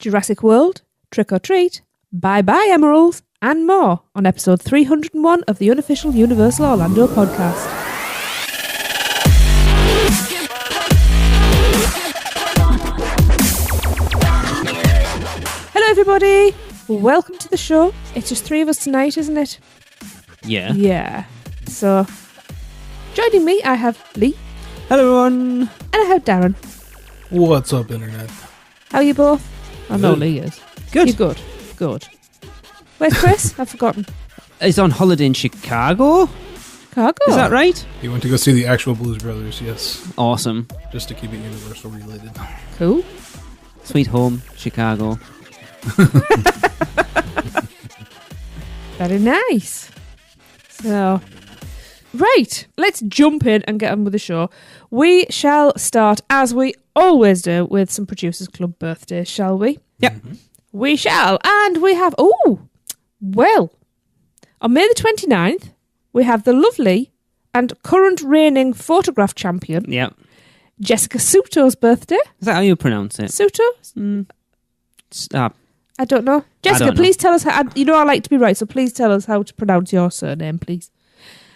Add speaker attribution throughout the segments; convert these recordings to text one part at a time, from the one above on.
Speaker 1: Jurassic World, Trick or Treat, Bye Bye Emerils, and more on episode 301 of the Unofficial Universal Orlando podcast. Hello everybody, welcome to the show. It's just three of us tonight, isn't it?
Speaker 2: Yeah.
Speaker 1: Yeah. So, joining me I have Lee.
Speaker 2: Hello everyone.
Speaker 1: And I have Darren.
Speaker 3: What's up, Internet?
Speaker 1: How are you both? I know Lee is.
Speaker 2: Good.
Speaker 1: You're good. Good. Where's Chris? I've forgotten.
Speaker 2: He's on holiday in Chicago.
Speaker 1: Chicago?
Speaker 2: Is that right?
Speaker 3: He went to go see the actual Blues Brothers, yes.
Speaker 2: Awesome.
Speaker 3: Just to keep it Universal related.
Speaker 1: Cool.
Speaker 2: Sweet home, Chicago.
Speaker 1: Very nice. So, right, let's jump in and get on with the show. We shall start, as we always do, with some Producers Club birthdays, shall we?
Speaker 2: Yep.
Speaker 3: Mm-hmm.
Speaker 1: We shall. And we have, on May the 29th, we have the lovely and current reigning photograph champion,
Speaker 2: Yep.
Speaker 1: Jessica Suto's birthday.
Speaker 2: Is that how you pronounce it?
Speaker 1: Suto? I don't know. Jessica, please tell us how. You know I like to be right, so please tell us how to pronounce your surname, please.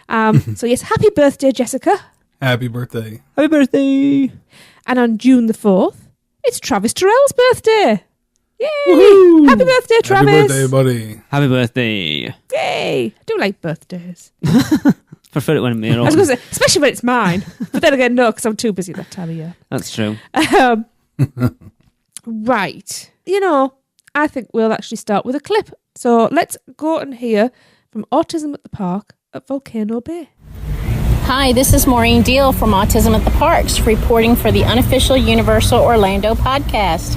Speaker 1: So yes, happy birthday, Jessica.
Speaker 3: Happy birthday.
Speaker 2: Happy birthday.
Speaker 1: And on June the 4th, it's Travis Terrell's birthday. Yay!
Speaker 2: Woohoo!
Speaker 1: Happy birthday, Travis.
Speaker 3: Happy birthday, buddy.
Speaker 2: Happy birthday.
Speaker 1: Yay! I do like birthdays.
Speaker 2: Prefer it when I'm
Speaker 1: I was going to say, especially when it's mine. But then again, no, because I'm too busy that time of year.
Speaker 2: That's true.
Speaker 1: Right. You know, I think we'll actually start with a clip. So let's go and hear from Autism at the Park at Volcano Bay.
Speaker 4: Hi, this is Maureen Deal from Autism at the Parks, reporting for the Unofficial Universal Orlando podcast.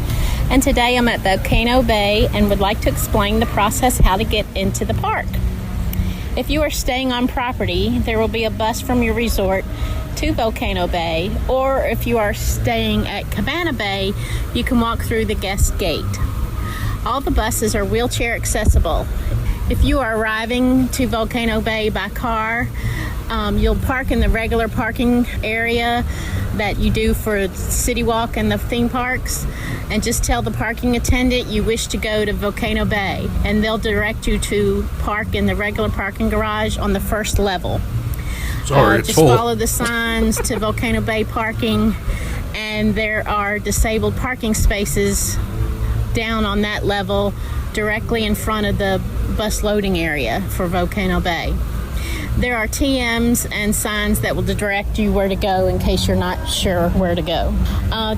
Speaker 4: And today I'm at Volcano Bay and would like to explain the process how to get into the park. If you are staying on property, there will be a bus from your resort to Volcano Bay, or if you are staying at Cabana Bay, you can walk through the guest gate. All the buses are wheelchair accessible. If you are arriving to Volcano Bay by car, you'll park in the regular parking area that you do for CityWalk and the theme parks, and just tell the parking attendant you wish to go to Volcano Bay, and they'll direct you to park in the regular parking garage on the first level.
Speaker 3: Sorry, it's
Speaker 4: just
Speaker 3: full.
Speaker 4: follow the signs to Volcano Bay parking, and there are disabled parking spaces down on that level directly in front of the bus loading area for Volcano Bay. There are TMs and signs that will direct you where to go in case you're not sure where to go.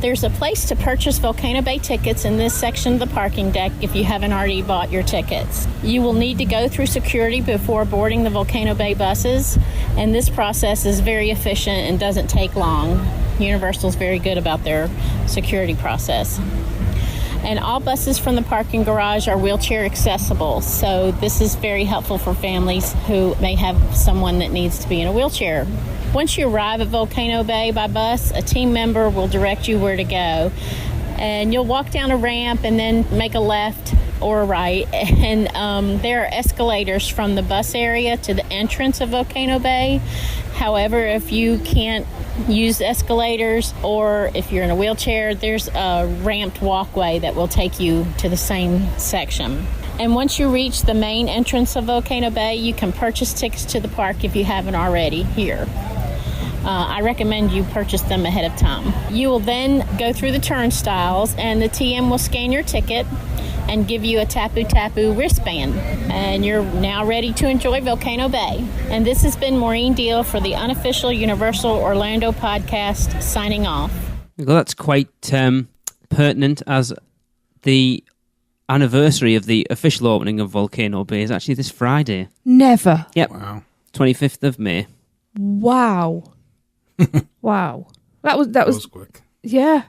Speaker 4: There's a place to purchase Volcano Bay tickets in this section of the parking deck if you haven't already bought your tickets. You will need to go through security before boarding the Volcano Bay buses, and this process is very efficient and doesn't take long. Universal's very good about their security process. And all buses from the parking garage are wheelchair accessible, so this is very helpful for families who may have someone that needs to be in a wheelchair. Once you arrive at Volcano Bay by bus, a team member will direct you where to go. And you'll walk down a ramp and then make a left or a right. And there are escalators from the bus area to the entrance of Volcano Bay. However, if you can't use escalators, or if you're in a wheelchair, there's a ramped walkway that will take you to the same section. And once you reach the main entrance of Volcano Bay, you can purchase tickets to the park if you haven't already here. I recommend you purchase them ahead of time. You will then go through the turnstiles, and the TM will scan your ticket and give you a tapu-tapu wristband. And you're now ready to enjoy Volcano Bay. And this has been Maureen Deal for the Unofficial Universal Orlando podcast, signing off.
Speaker 2: Well, that's quite pertinent, as the anniversary of the official opening of Volcano Bay is actually this Friday.
Speaker 1: Never.
Speaker 2: Yep.
Speaker 3: Wow.
Speaker 2: 25th of May.
Speaker 1: Wow. Wow. That was
Speaker 3: quick.
Speaker 1: Yeah.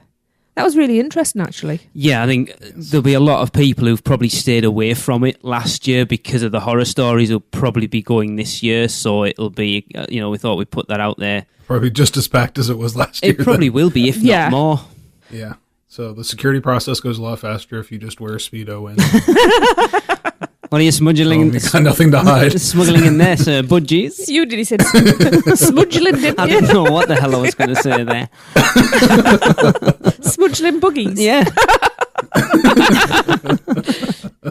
Speaker 1: That was really interesting, actually.
Speaker 2: Yeah, I think there'll be a lot of people who've probably stayed away from it last year because of the horror stories who'll probably be going this year, so it'll be, we thought we'd put that out there.
Speaker 3: Probably just as packed as it was last year.
Speaker 2: It probably will be, if not more.
Speaker 3: Yeah. So the security process goes a lot faster if you just wear a Speedo in.
Speaker 2: What are you smuggling?
Speaker 3: You got nothing to hide.
Speaker 2: Smuggling in there, sir. Budgies.
Speaker 1: You did, he said. Smudgeling, didn't
Speaker 2: I
Speaker 1: you?
Speaker 2: didn't know what the hell I was going to say there.
Speaker 1: Smudgeling buggies.
Speaker 2: Yeah.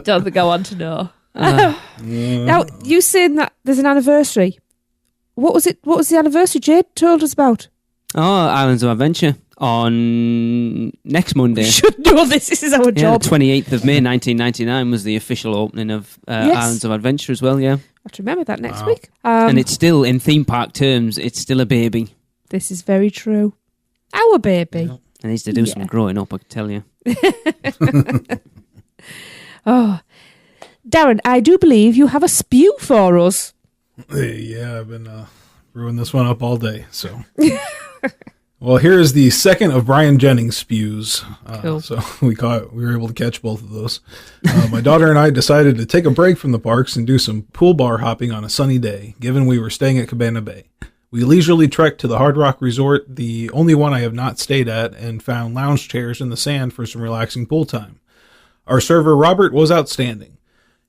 Speaker 1: Don't think I want to know. Now, you saying that there's an anniversary. What was it? What was the anniversary Jade told us about?
Speaker 2: Oh, Islands of Adventure on next Monday.
Speaker 1: We should know this. This is our job.
Speaker 2: The 28th of May 1999 was the official opening of Islands of Adventure as well, yeah.
Speaker 1: I have to remember that next week.
Speaker 2: And it's still, in theme park terms, it's still a baby.
Speaker 1: This is very true. Our baby.
Speaker 2: Yeah. It needs to do some growing up, I can tell you.
Speaker 1: Oh, Darren, I do believe you have a SPEW for us.
Speaker 3: Yeah, I've been brewing this one up all day. So, well, here is the second of Brian Jennings' spews.
Speaker 1: Cool.
Speaker 3: So we were able to catch both of those. My daughter and I decided to take a break from the parks and do some pool bar hopping on a sunny day, given we were staying at Cabana Bay. We leisurely trekked to the Hard Rock Resort, the only one I have not stayed at, and found lounge chairs in the sand for some relaxing pool time. Our server, Robert, was outstanding.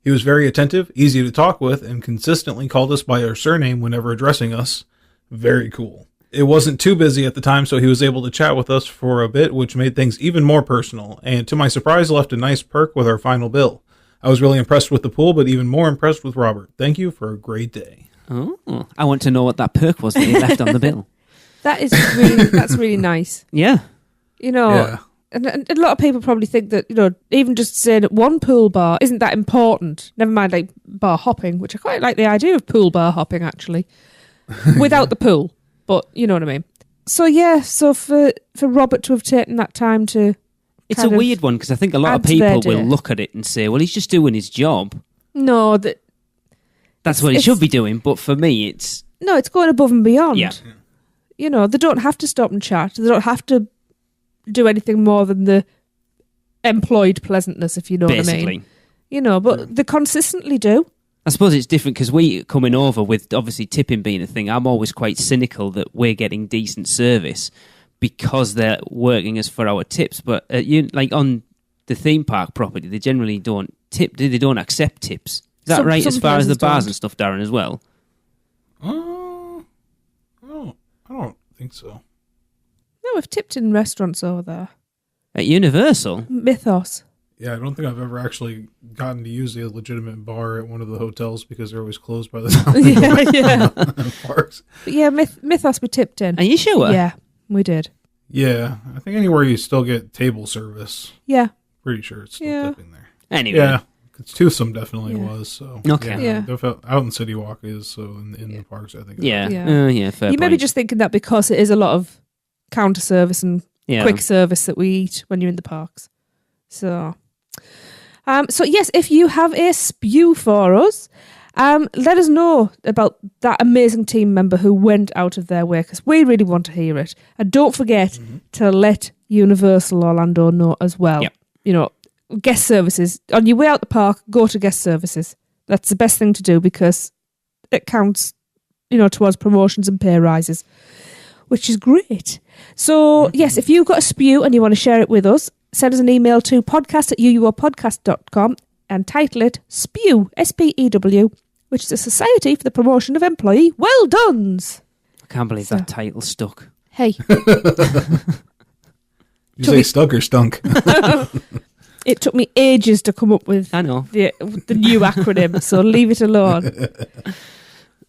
Speaker 3: He was very attentive, easy to talk with, and consistently called us by our surname whenever addressing us. Very cool. It wasn't too busy at the time, so he was able to chat with us for a bit, which made things even more personal, and to my surprise left a nice perk with our final bill. I was really impressed with the pool, but even more impressed with Robert. Thank you for a great day.
Speaker 2: Oh, I want to know what that perk was that he left on the bill.
Speaker 1: That's really nice.
Speaker 2: Yeah.
Speaker 1: You know, and a lot of people probably think that, you know, even just saying that one pool bar isn't that important. Never mind like bar hopping, which I quite like the idea of pool bar hopping actually, without the pool. But you know what I mean. So yeah, so for Robert to have taken that time to,
Speaker 2: it's a weird one because I think a lot of people will look at it and say, "Well, he's just doing his job."
Speaker 1: No,
Speaker 2: that's what he should be doing. But for me, it's
Speaker 1: going above and beyond.
Speaker 2: Yeah.
Speaker 1: You know, they don't have to stop and chat. They don't have to do anything more than the employed pleasantness, if you know what I mean. You know, but they consistently do.
Speaker 2: I suppose it's different because we coming over with obviously tipping being a thing. I'm always quite cynical that we're getting decent service because they're working us for our tips. But like on the theme park property, they generally don't tip. They don't accept tips. Is that right? As far as the bars and stuff, Darren, as well.
Speaker 3: I don't think so.
Speaker 1: No, we've tipped in restaurants over there.
Speaker 2: At Universal?
Speaker 1: Mythos.
Speaker 3: Yeah, I don't think I've ever actually gotten to use a legitimate bar at one of the hotels because they're always closed by the time parks.
Speaker 1: But yeah, Mythos we tipped in.
Speaker 2: Are you sure?
Speaker 1: Yeah, we did.
Speaker 3: Yeah, I think anywhere you still get table service.
Speaker 1: Yeah.
Speaker 3: Pretty sure it's still tipping there.
Speaker 2: Anyway.
Speaker 3: Yeah, Toothsome definitely was. So
Speaker 2: okay.
Speaker 1: Yeah.
Speaker 3: Out in CityWalk is, so in the parks, I think.
Speaker 2: Yeah. Fair
Speaker 1: You may be
Speaker 2: point.
Speaker 1: just thinking that because it is a lot of counter service and quick service that we eat when you're in the parks. So yes, if you have a SPEW for us, let us know about that amazing team member who went out of their way because we really want to hear it. And don't forget to let Universal Orlando know as well.
Speaker 2: Yep.
Speaker 1: You know, guest services. On your way out the park, go to guest services. That's the best thing to do because it counts, you know, towards promotions and pay rises, which is great. So, yes, if you've got a SPEW and you want to share it with us, send us an email to podcast@uuopodcast.com and title it SPEW, SPEW, which is a Society for the Promotion of Employee Well-Dones.
Speaker 2: I can't believe that title stuck.
Speaker 1: Hey.
Speaker 3: You say stuck or stunk?
Speaker 1: It took me ages to come up with
Speaker 2: I know.
Speaker 1: the new acronym, so leave it alone.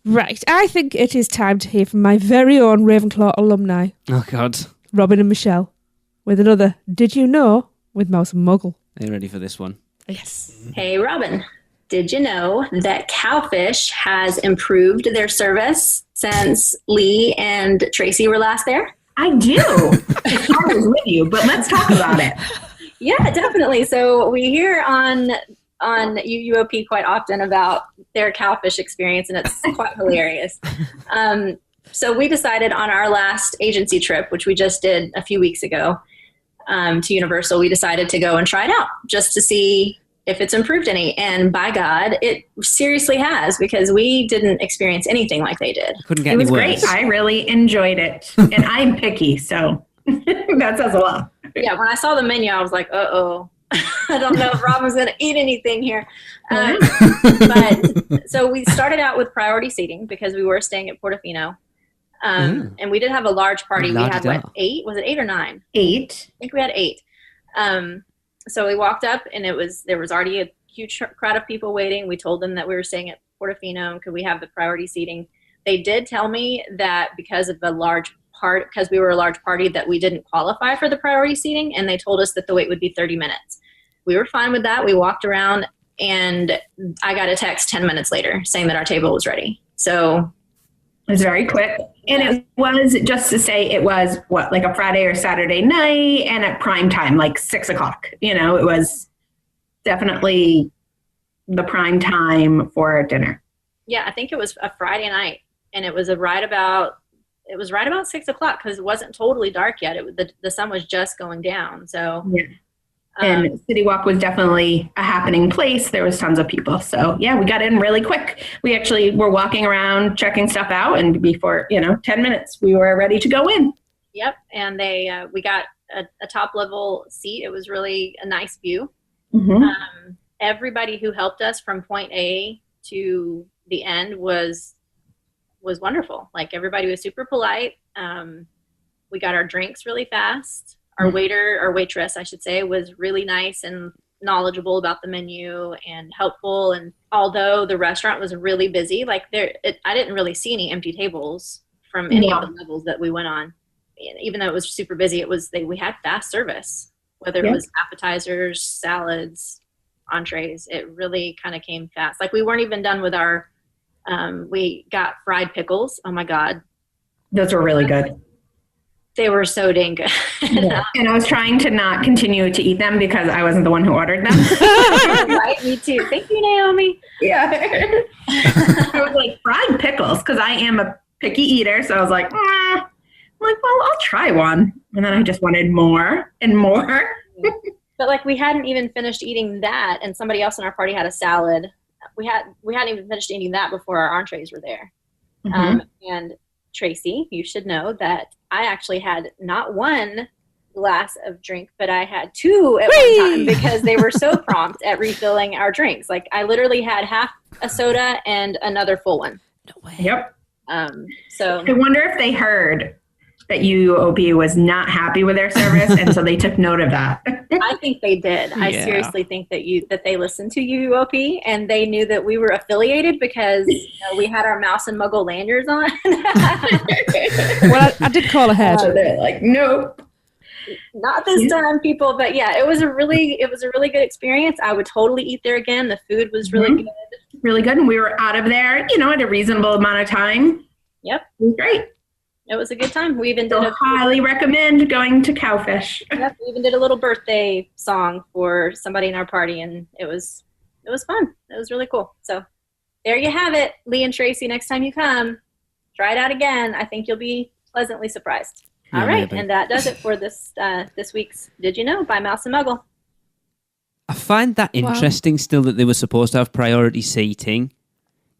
Speaker 1: Right, I think it is time to hear from my very own Ravenclaw alumni,
Speaker 2: Oh, God.
Speaker 1: Robin and Michelle, with another Did You Know with Mouse and Muggle.
Speaker 2: Are you ready for this one?
Speaker 1: Yes.
Speaker 5: Hey, Robin. Did you know that Cowfish has improved their service since Lee and Tracy were last there?
Speaker 6: I do. It's always with you, but let's talk about it.
Speaker 5: Yeah, definitely. So we hear on UUOP quite often about their Cowfish experience, and it's quite hilarious. So we decided on our last agency trip, which we just did a few weeks ago, to Universal, we decided to go and try it out just to see if it's improved any. And by God, it seriously has, because we didn't experience anything like they did.
Speaker 2: Couldn't get
Speaker 6: It
Speaker 2: any
Speaker 6: was
Speaker 2: worse.
Speaker 6: great. I really enjoyed it. And I'm picky, so that says a lot.
Speaker 5: Yeah, when I saw the menu, I was like, uh-oh. I don't know if Robin's going to eat anything here. But so we started out with priority seating because we were staying at Portofino. And we did have a large party. We had, 8? Was it 8 or 9?
Speaker 6: 8.
Speaker 5: I think we had 8. So we walked up, and there was already a huge crowd of people waiting. We told them that we were staying at Portofino, and could we have the priority seating? They did tell me that because we were a large party, that we didn't qualify for the priority seating, and they told us that the wait would be 30 minutes. We were fine with that. We walked around, and I got a text 10 minutes later saying that our table was ready. So
Speaker 6: it was very quick. And it was, just to say, it was like a Friday or Saturday night, and at prime time, like 6 o'clock. It was definitely the prime time for dinner.
Speaker 5: Yeah, I think it was a Friday night, and it was right about 6 o'clock, because it wasn't totally dark yet. The sun was just going down. So
Speaker 6: yeah. And CityWalk was definitely a happening place. There was tons of people. So yeah, we got in really quick. We actually were walking around checking stuff out, and before 10 minutes we were ready to go in.
Speaker 5: Yep. And we got a top level seat. It was really a nice view.
Speaker 6: Mm-hmm.
Speaker 5: Everybody who helped us from point A to the end was wonderful. Like, everybody was super polite. We got our drinks really fast. Our waitress, I should say, was really nice and knowledgeable about the menu and helpful. And although the restaurant was really busy, I didn't really see any empty tables from any of the levels that we went on. Even though it was super busy, we had fast service, whether it was appetizers, salads, entrees. It really kind of came fast. Like, we weren't even done with our, we got fried pickles. Oh my God.
Speaker 6: Those were really good.
Speaker 5: They were so dang good.
Speaker 6: Yeah. And I was trying to not continue to eat them because I wasn't the one who ordered them.
Speaker 5: Right, me too. Thank you, Naomi.
Speaker 6: Yeah. I was like, fried pickles, because I am a picky eater. So I was like, I'm like, well, I'll try one. And then I just wanted more and more.
Speaker 5: But we hadn't even finished eating that, and somebody else in our party had a salad. We hadn't even finished eating that before our entrees were there.
Speaker 6: Mm-hmm.
Speaker 5: And Tracy, you should know that I actually had not one glass of drink, but I had 2 at one time, because they were so prompt at refilling our drinks. Like, I literally had half a soda and another full one.
Speaker 2: No way.
Speaker 6: Yep.
Speaker 5: So
Speaker 6: I wonder if they heard that UOP was not happy with their service, and so they took note of that.
Speaker 5: I think they did. I seriously think that they listened to UOP, and they knew that we were affiliated, because we had our mouse and muggle lanyards on.
Speaker 1: Well, I did call ahead.
Speaker 6: They're like, nope.
Speaker 5: Not this time, people. But yeah, it was a really good experience. I would totally eat there again. The food was really good.
Speaker 6: Really good. And we were out of there, at a reasonable amount of time.
Speaker 5: Yep.
Speaker 6: It was great.
Speaker 5: It was a good time. We even
Speaker 6: did highly recommend going to Cowfish.
Speaker 5: Yep, we even did a little birthday song for somebody in our party, and it was fun. It was really cool. So there you have it, Lee and Tracy. Next time you come, try it out again. I think you'll be pleasantly surprised. All right, and that does it for this week's Did You Know by Mouse and Muggle.
Speaker 2: I find that interesting still, that they were supposed to have priority seating.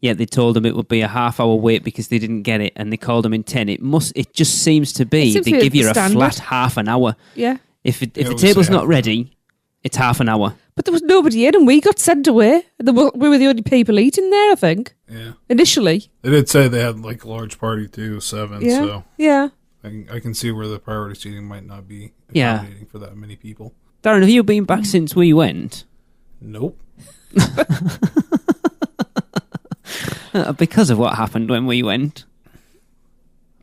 Speaker 2: Yeah, they told them it would be a half-hour wait because they didn't get it, and they called them in 10. It just seems to be they give you a flat half an hour.
Speaker 1: Yeah.
Speaker 2: If the table's not ready, it's half an hour.
Speaker 1: But there was nobody in, and we got sent away. We were the only people eating there, I think.
Speaker 3: Yeah.
Speaker 1: Initially.
Speaker 3: They did say they had a large party too, 7.
Speaker 1: Yeah.
Speaker 3: So
Speaker 1: yeah.
Speaker 3: I can see where the priority seating might not be accommodating for that many people.
Speaker 2: Darren, have you been back since we went?
Speaker 3: Nope.
Speaker 2: Because of what happened when we went.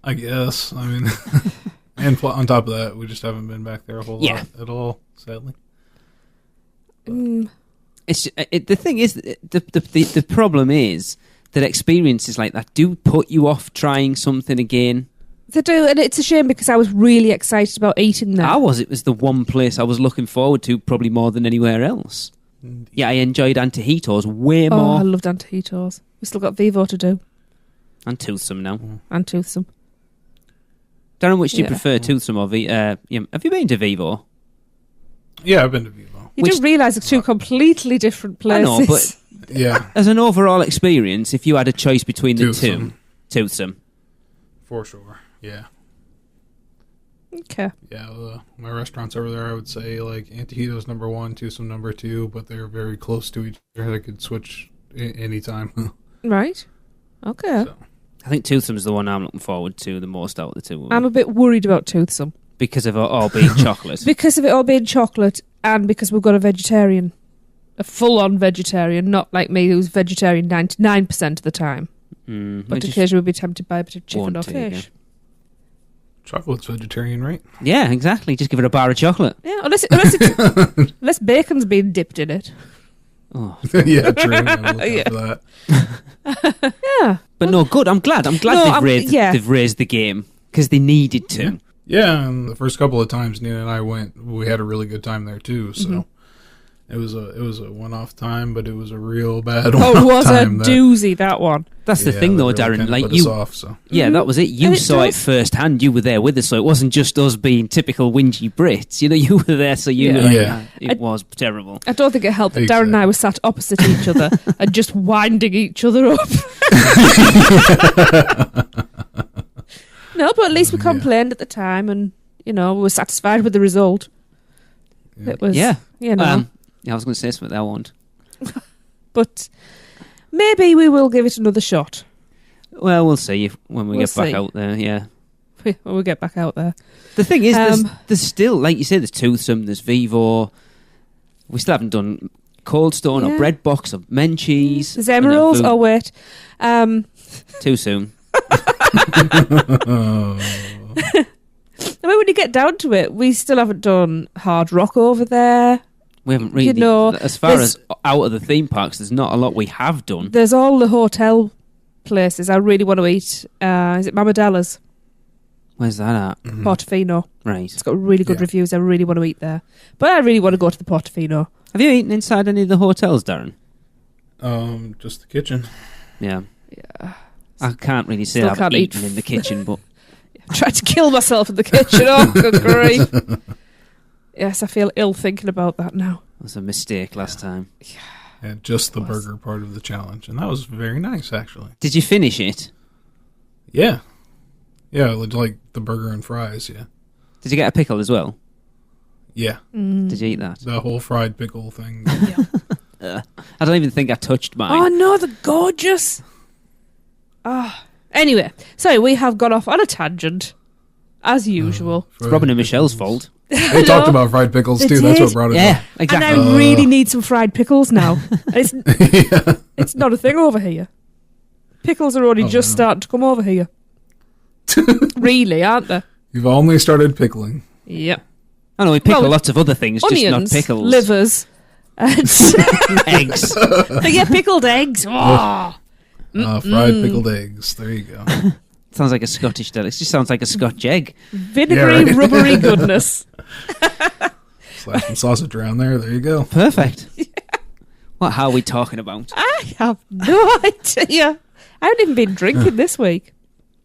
Speaker 3: I guess. I mean, and on top of that, we just haven't been back there a whole lot at all, sadly.
Speaker 2: The thing is, the problem is that experiences like that do put you off trying something again.
Speaker 1: They do, and it's a shame because I was really excited about eating there.
Speaker 2: It was the one place I was looking forward to probably more than anywhere else. Yeah, I enjoyed Antojitos way more.
Speaker 1: Oh, I loved Antojitos. We still got Vivo to do.
Speaker 2: And Toothsome now.
Speaker 1: And Toothsome.
Speaker 2: Darren, which do you prefer, Toothsome or Vivo? Have you been to Vivo?
Speaker 3: Yeah, I've been to Vivo.
Speaker 1: You do realise it's 2 completely different places.
Speaker 2: I know, but
Speaker 3: yeah,
Speaker 2: as an overall experience, if you had a choice between the
Speaker 3: Toothsome.
Speaker 2: 2, Toothsome.
Speaker 3: For sure, yeah.
Speaker 1: Okay.
Speaker 3: Yeah, my restaurants over there, I would say Antojitos number 1, Toothsome number 2, but they're very close to each other. They could switch anytime.
Speaker 1: Right. Okay.
Speaker 3: So.
Speaker 2: I think Toothsome's the one I'm looking forward to the most out of the 2.
Speaker 1: I'm a bit worried about Toothsome
Speaker 2: Because of it all being chocolate.
Speaker 1: Because of it all being chocolate, and because we've got a full-on vegetarian, not like me who's vegetarian 99% of the time. But occasionally we'd be tempted by a bit of chicken or fish.
Speaker 3: Chocolate's vegetarian, right?
Speaker 2: Yeah, exactly. Just give it a bar of chocolate.
Speaker 1: Yeah, unless bacon's been dipped in it.
Speaker 2: Oh.
Speaker 3: Yeah, true. For that.
Speaker 1: Yeah.
Speaker 2: But no, good. I'm glad they've raised the game because they needed to.
Speaker 3: Yeah, and the first couple of times Nina and I went, we had a really good time there too. So it was a one-off time, but it was a real bad one-off time.
Speaker 1: Oh, it was a doozy, that one.
Speaker 2: That's the thing, though, Darren.
Speaker 3: Kind of
Speaker 2: like
Speaker 3: put
Speaker 2: you,
Speaker 3: us off, so.
Speaker 2: Yeah, that was it. You saw it firsthand. You were there with us, so it wasn't just us being typical whingy Brits. You know, you were there, so you knew it was terrible.
Speaker 1: I don't think it helped that Darren and I were sat opposite each other and just winding each other up. No, but at least we complained at the time, and we were satisfied with the result.
Speaker 3: Yeah.
Speaker 1: It was,
Speaker 2: yeah,
Speaker 1: I
Speaker 2: was going to say something that I won't.
Speaker 1: But maybe we will give it another shot.
Speaker 2: Well, we'll see when we get back out there. Yeah,
Speaker 1: when we get back out there.
Speaker 2: The thing is, there's still, like you say, there's Toothsome, there's Vivo. We still haven't done Cold Stone or Bread Box or Menchie's.
Speaker 1: There's Emerils. Oh wait,
Speaker 2: too soon.
Speaker 1: I mean, when you get down to it, we still haven't done Hard Rock over there.
Speaker 2: We haven't really, as far as out of the theme parks, there's not a lot we have done.
Speaker 1: There's all the hotel places I really want to eat. Is it Mamadella's?
Speaker 2: Where's that at?
Speaker 1: Portofino.
Speaker 2: Right.
Speaker 1: It's got really good reviews. I really want to eat there. But I really want to go to the Portofino.
Speaker 2: Have you eaten inside any of the hotels, Darren?
Speaker 3: Just the kitchen.
Speaker 2: Yeah.
Speaker 1: Yeah.
Speaker 2: I can't really say I've eaten in the kitchen, but...
Speaker 1: I tried to kill myself in the kitchen. Oh, good grief. Yes, I feel ill thinking about that now.
Speaker 2: It was a mistake last time.
Speaker 3: Yeah, just the burger part of the challenge. And that was very nice, actually.
Speaker 2: Did you finish it?
Speaker 3: Yeah. Yeah, like the burger and fries, yeah.
Speaker 2: Did you get a pickle as well?
Speaker 3: Yeah.
Speaker 2: Did you eat that?
Speaker 3: The whole fried pickle thing.
Speaker 2: I don't even think I touched mine.
Speaker 1: Oh, no, they're gorgeous. Anyway, so we have gone off on a tangent, as usual.
Speaker 2: It's Robin and Michelle's fault.
Speaker 3: They talked about fried pickles too. That's what brought it up.
Speaker 2: Yeah, exactly.
Speaker 1: And I really need some fried pickles now. It's not a thing over here. Pickles are only just starting to come over here. Really, aren't they?
Speaker 3: You've only started pickling.
Speaker 1: Yep.
Speaker 2: I know we pickle lots of other things,
Speaker 1: onions,
Speaker 2: just not pickles.
Speaker 1: Livers, and
Speaker 2: eggs.
Speaker 1: Yeah, pickled eggs. Oh.
Speaker 3: Fried pickled eggs. There you go.
Speaker 2: Sounds like a Scottish delicacy. It just sounds like a Scotch egg.
Speaker 1: Vinegary, rubbery goodness.
Speaker 3: Slap some sausage around there. There you go.
Speaker 2: Perfect. How are we talking about?
Speaker 1: I have no idea. I haven't even been drinking this week.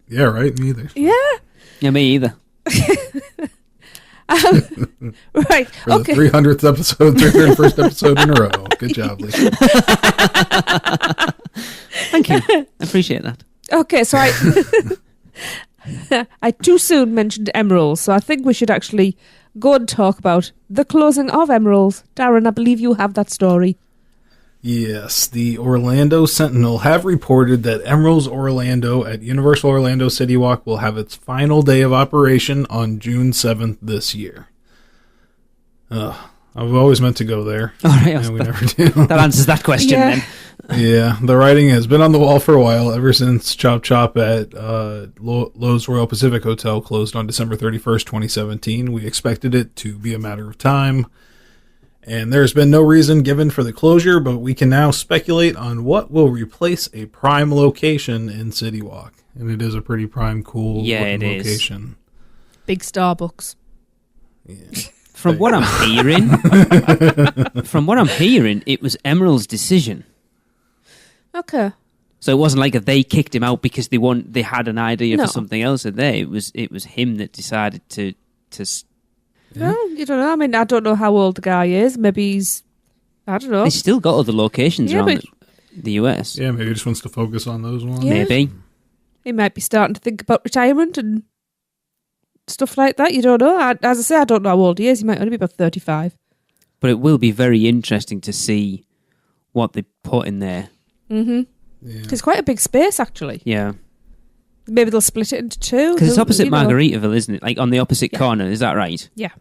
Speaker 3: Yeah, right. Me either.
Speaker 1: Yeah.
Speaker 2: Yeah, me either.
Speaker 1: Right.
Speaker 3: For the 300th episode, 301st episode in a row. Good job, Lisa.
Speaker 2: Thank you. I appreciate that.
Speaker 1: Okay, so I too soon mentioned Emeril, so I think we should actually go and talk about the closing of Emerils. Darren, I believe you have that story.
Speaker 3: Yes, the Orlando Sentinel have reported that Emeril's Orlando at Universal Orlando CityWalk will have its final day of operation on June 7th this year. I've always meant to go there.
Speaker 2: All right,
Speaker 3: and we never do.
Speaker 2: That answers that question then.
Speaker 3: Yeah, the writing has been on the wall for a while, ever since Chop Chop at Lowe's Royal Pacific Hotel closed on December 31st, 2017. We expected it to be a matter of time, and there's been no reason given for the closure, but we can now speculate on what will replace a prime location in CityWalk. And it is a pretty prime, cool location.
Speaker 1: Big Starbucks.
Speaker 3: Yeah.
Speaker 2: From what I'm hearing, it was Emeril's decision.
Speaker 1: Okay.
Speaker 2: So it wasn't like they kicked him out because they had an idea for something else. It was him that decided to.
Speaker 1: Well, you don't know. I mean, I don't know how old the guy is. Maybe I don't know.
Speaker 2: He's still got other locations around the US.
Speaker 3: Yeah, maybe he just wants to focus on those ones.
Speaker 1: Yeah.
Speaker 2: Maybe.
Speaker 1: He might be starting to think about retirement and stuff like that. You don't know. As I say, I don't know how old he is. He might only be about 35.
Speaker 2: But it will be very interesting to see what they put in there.
Speaker 1: Mm-hmm.
Speaker 3: Yeah.
Speaker 1: It's quite a big space, actually.
Speaker 2: Yeah.
Speaker 1: Maybe they'll split it into two.
Speaker 2: Because it's opposite
Speaker 1: you know.
Speaker 2: Margaritaville, isn't it? Like on the opposite corner, is that right?
Speaker 1: Yeah.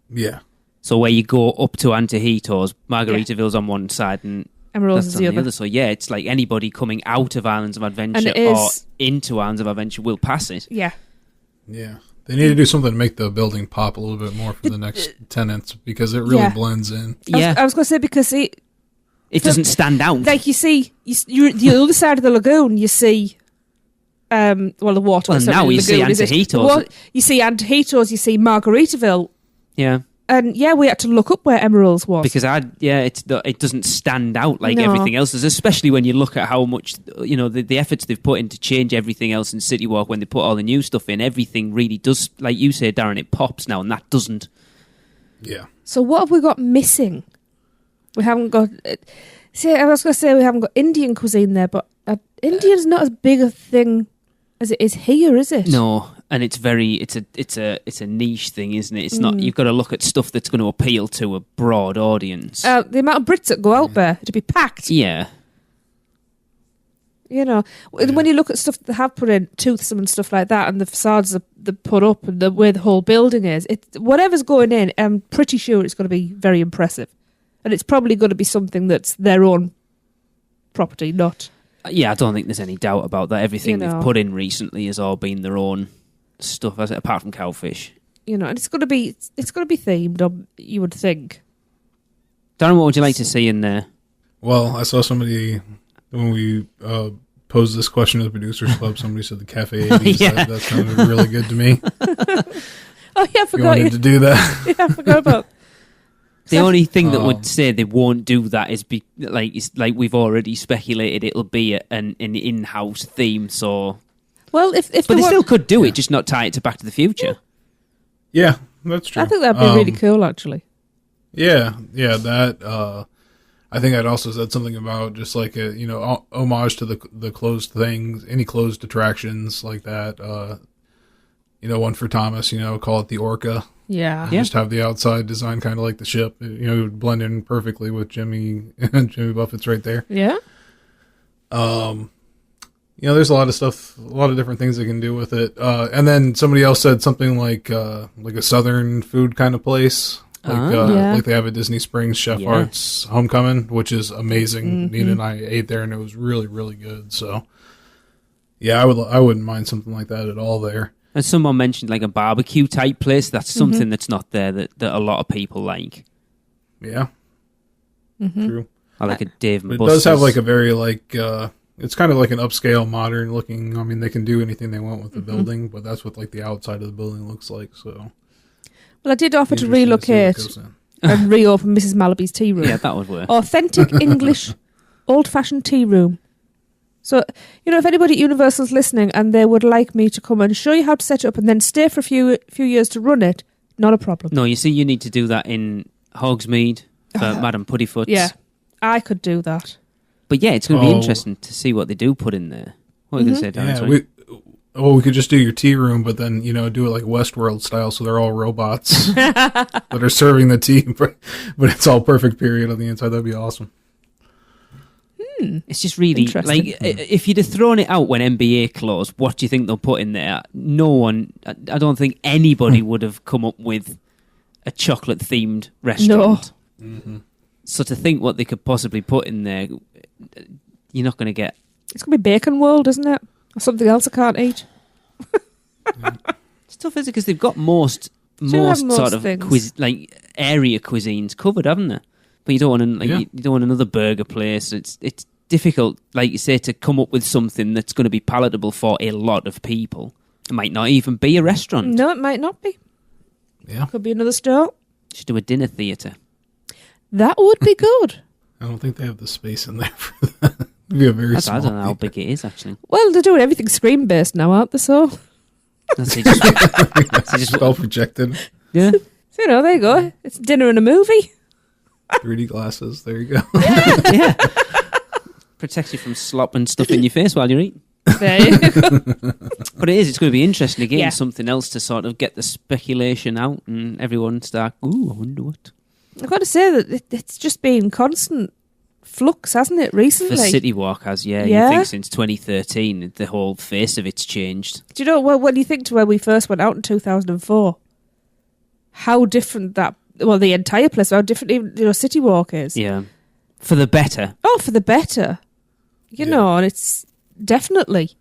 Speaker 3: Yeah.
Speaker 2: So where you go up to Antojitos, Margaritaville's on one side and
Speaker 1: Emerald's
Speaker 2: that's
Speaker 1: is
Speaker 2: on
Speaker 1: the other.
Speaker 2: So yeah, it's like anybody coming out of Islands of Adventure
Speaker 1: it
Speaker 2: or
Speaker 1: is-
Speaker 2: into Islands of Adventure will pass it.
Speaker 1: Yeah.
Speaker 3: Yeah. They need to do something to make the building pop a little bit more for the next tenants because it really
Speaker 1: Yeah.
Speaker 3: blends in.
Speaker 2: Yeah,
Speaker 1: I was going to say because
Speaker 2: it doesn't stand out.
Speaker 1: like you see, you're the other side of the lagoon. You see, the water.
Speaker 2: Well,
Speaker 1: it's not
Speaker 2: now
Speaker 1: really
Speaker 2: you see
Speaker 1: lagoon, is it?
Speaker 2: Antojitos.
Speaker 1: You see Antojitos. You see Margaritaville,
Speaker 2: Yeah,
Speaker 1: and yeah, we had to look up where Emeril's was.
Speaker 2: because it doesn't stand out like
Speaker 1: No.
Speaker 2: everything else does, especially when you look at how much the efforts they've put in to change everything else in CityWalk. When they put all the new stuff in, everything really does, like you say, Darren, it pops now, and that doesn't.
Speaker 3: Yeah.
Speaker 1: So what have we got missing? We haven't got. See, I was going to say we haven't got Indian cuisine there, but Indian's not as big a thing as it is here, is it?
Speaker 2: No, and it's a niche thing, isn't it? It's not. You've got to look at stuff that's going to appeal to a broad audience.
Speaker 1: The amount of Brits that go out there to be packed.
Speaker 2: Yeah,
Speaker 1: You know, when you look at stuff that they have put in, toothsome and stuff like that, and the facades they put up, and the way the whole building is, whatever's going in, I'm pretty sure it's going to be very impressive, and it's probably going to be something that's their own property, not.
Speaker 2: yeah. I don't think there's any doubt about that. Everything
Speaker 1: You know.
Speaker 2: they've put in recently has all been their own stuff, apart from Cowfish.
Speaker 1: You know, and it's going to be themed. You would think.
Speaker 2: Darren, what would you like to see in there?
Speaker 3: Well, I saw somebody when we posed this question to the producers club. Somebody said the Cafe 80s.
Speaker 2: Yeah.
Speaker 3: That sounded really good to me.
Speaker 1: Oh yeah, I
Speaker 3: You
Speaker 1: forgot.
Speaker 3: wanted to do that?
Speaker 1: Yeah, I forgot about.
Speaker 2: The only thing that would say they won't do that is like we've already speculated it'll be an in-house theme. So,
Speaker 1: Well, if
Speaker 2: but they still could do it, just not tie it to Back to the Future.
Speaker 3: Yeah, that's true.
Speaker 1: I think that'd be really cool, actually.
Speaker 3: Yeah, that. I think I'd also said something about just like a homage to the closed things, any closed attractions like that. One for Thomas. Call it the Orca.
Speaker 1: Yeah.
Speaker 2: Yeah.
Speaker 3: Just have the outside design kind of like the ship. It would blend in perfectly with Jimmy Buffett's right there.
Speaker 1: Yeah.
Speaker 3: There's a lot of stuff, a lot of different things they can do with it. And then somebody else said something like a southern food kind of place. Like they have at Disney Springs, Chef Art's Homecoming, which is amazing.
Speaker 1: Mm-hmm.
Speaker 3: Nina and I ate there, and it was really, really good. So, yeah, I wouldn't mind something like that at all there.
Speaker 2: And someone mentioned like a barbecue type place. That's something that's not there that a lot of people like.
Speaker 3: Yeah, true.
Speaker 2: I like a Dave and
Speaker 3: But it
Speaker 2: Buster's.
Speaker 3: does have like a very it's kind of like an upscale, modern looking. I mean, they can do anything they want with the building, but that's what like the outside of the building looks like. So,
Speaker 1: Well, I did offer to
Speaker 3: interesting see what
Speaker 1: relocate
Speaker 3: goes in.
Speaker 1: and reopen Mrs. Malaby's tea room.
Speaker 2: Yeah, that would work.
Speaker 1: Authentic English, old-fashioned tea room. So, if anybody at Universal's listening and they would like me to come and show you how to set it up and then stay for a few years to run it, not a problem.
Speaker 2: No, you see, you need to do that in Hogsmeade for Madame Puddifoot's.
Speaker 1: Yeah, I could do that.
Speaker 2: But yeah, it's going to be
Speaker 3: Oh.
Speaker 2: interesting to see what they do put in there. What are you going to say, Darren?
Speaker 3: Yeah,
Speaker 2: Sorry?
Speaker 3: we could just do your tea room, but then do it like Westworld style, so they're all robots that are serving the tea, but it's all perfect period on the inside. That'd be awesome.
Speaker 2: It's just really
Speaker 1: Interesting.
Speaker 2: like if you'd have thrown it out when NBA closed, what do you think they'll put in there? No one, I don't think anybody would have come up with a chocolate themed restaurant.
Speaker 3: Mm-hmm.
Speaker 2: So to think what they could possibly put in there, you're not going to get.
Speaker 1: It's going to be Bacon World, isn't it? Or something else I can't eat.
Speaker 2: It's tough, is it? Because they've got most
Speaker 1: have most
Speaker 2: sort of
Speaker 1: things.
Speaker 2: area cuisines covered, haven't they? But you don't want you don't want another burger place. It's difficult, like you say, to come up with something that's going to be palatable for a lot of people. It might not even be a restaurant.
Speaker 1: No, it might not be.
Speaker 3: Yeah,
Speaker 1: Could be another store.
Speaker 2: Just do a dinner theatre.
Speaker 1: That would be good.
Speaker 3: I don't think they have the space in there for that. It'd be a very
Speaker 2: I
Speaker 3: small.
Speaker 2: don't know how big it is, actually.
Speaker 1: Well, they're doing everything screen-based now, aren't they? So,
Speaker 2: That's it, just
Speaker 3: well projected.
Speaker 2: yeah.
Speaker 1: so, there you go. It's dinner and a movie.
Speaker 3: 3D glasses. There you go.
Speaker 2: Yeah. Protects you from slop and stuff in your face while you're eating.
Speaker 1: There you go.
Speaker 2: But it's going to be interesting again,
Speaker 1: Yeah.
Speaker 2: something else to sort of get the speculation out and everyone start, ooh, I wonder what.
Speaker 1: I've got to say that it's just been constant flux, hasn't it, recently?
Speaker 2: The CityWalk has, yeah.
Speaker 1: Yeah.
Speaker 2: You think since 2013, the whole face of it's changed.
Speaker 1: Do you know, well, when you think to when we first went out in 2004, how different the entire place, how different even, CityWalk is.
Speaker 2: Yeah. For the better.
Speaker 1: Oh, for the better. You know, and it's definitely,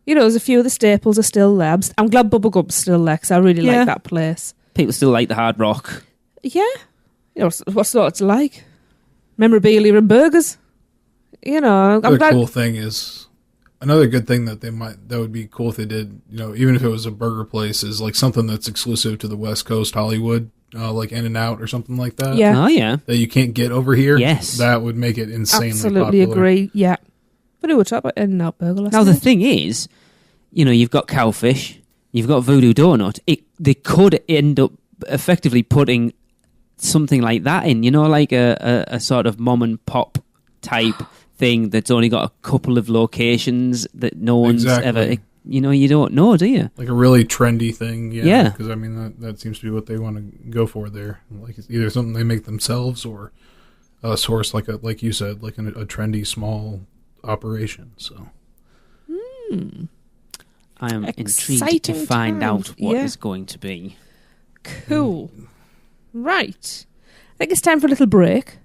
Speaker 1: there's a few of the staples are still there. I'm glad Bubblegum's still there because I really like that place.
Speaker 2: People still like the Hard Rock.
Speaker 1: Yeah. What's not to like? Memorabilia and burgers. I'm
Speaker 3: Another
Speaker 1: glad.
Speaker 3: cool thing is, another good thing that would be cool if they did, even if it was a burger place, is like something that's exclusive to the West Coast, Hollywood, like In-N-Out or something like that.
Speaker 1: Yeah.
Speaker 2: Oh, yeah.
Speaker 3: That you can't get over here.
Speaker 2: Yes.
Speaker 3: That would make it insanely
Speaker 1: Absolutely
Speaker 3: popular.
Speaker 1: agree. Yeah. But we were talking about In-N-Out burger last
Speaker 2: Now, the
Speaker 1: night.
Speaker 2: thing is, you've got Cowfish, you've got Voodoo Donut. They could end up effectively putting something like that in, like a sort of mom and pop type thing that's only got a couple of locations that no one's ever, you don't know, do you?
Speaker 3: Like a really trendy thing.
Speaker 2: Yeah.
Speaker 3: Because, that seems to be what they want to go for there. Like, it's either something they make themselves or source, like you said, like a trendy small operation. So.
Speaker 2: I am intrigued to
Speaker 1: Exciting
Speaker 2: find
Speaker 1: times.
Speaker 2: out what is going to be.
Speaker 1: Cool. Right. I think it's time for a little break.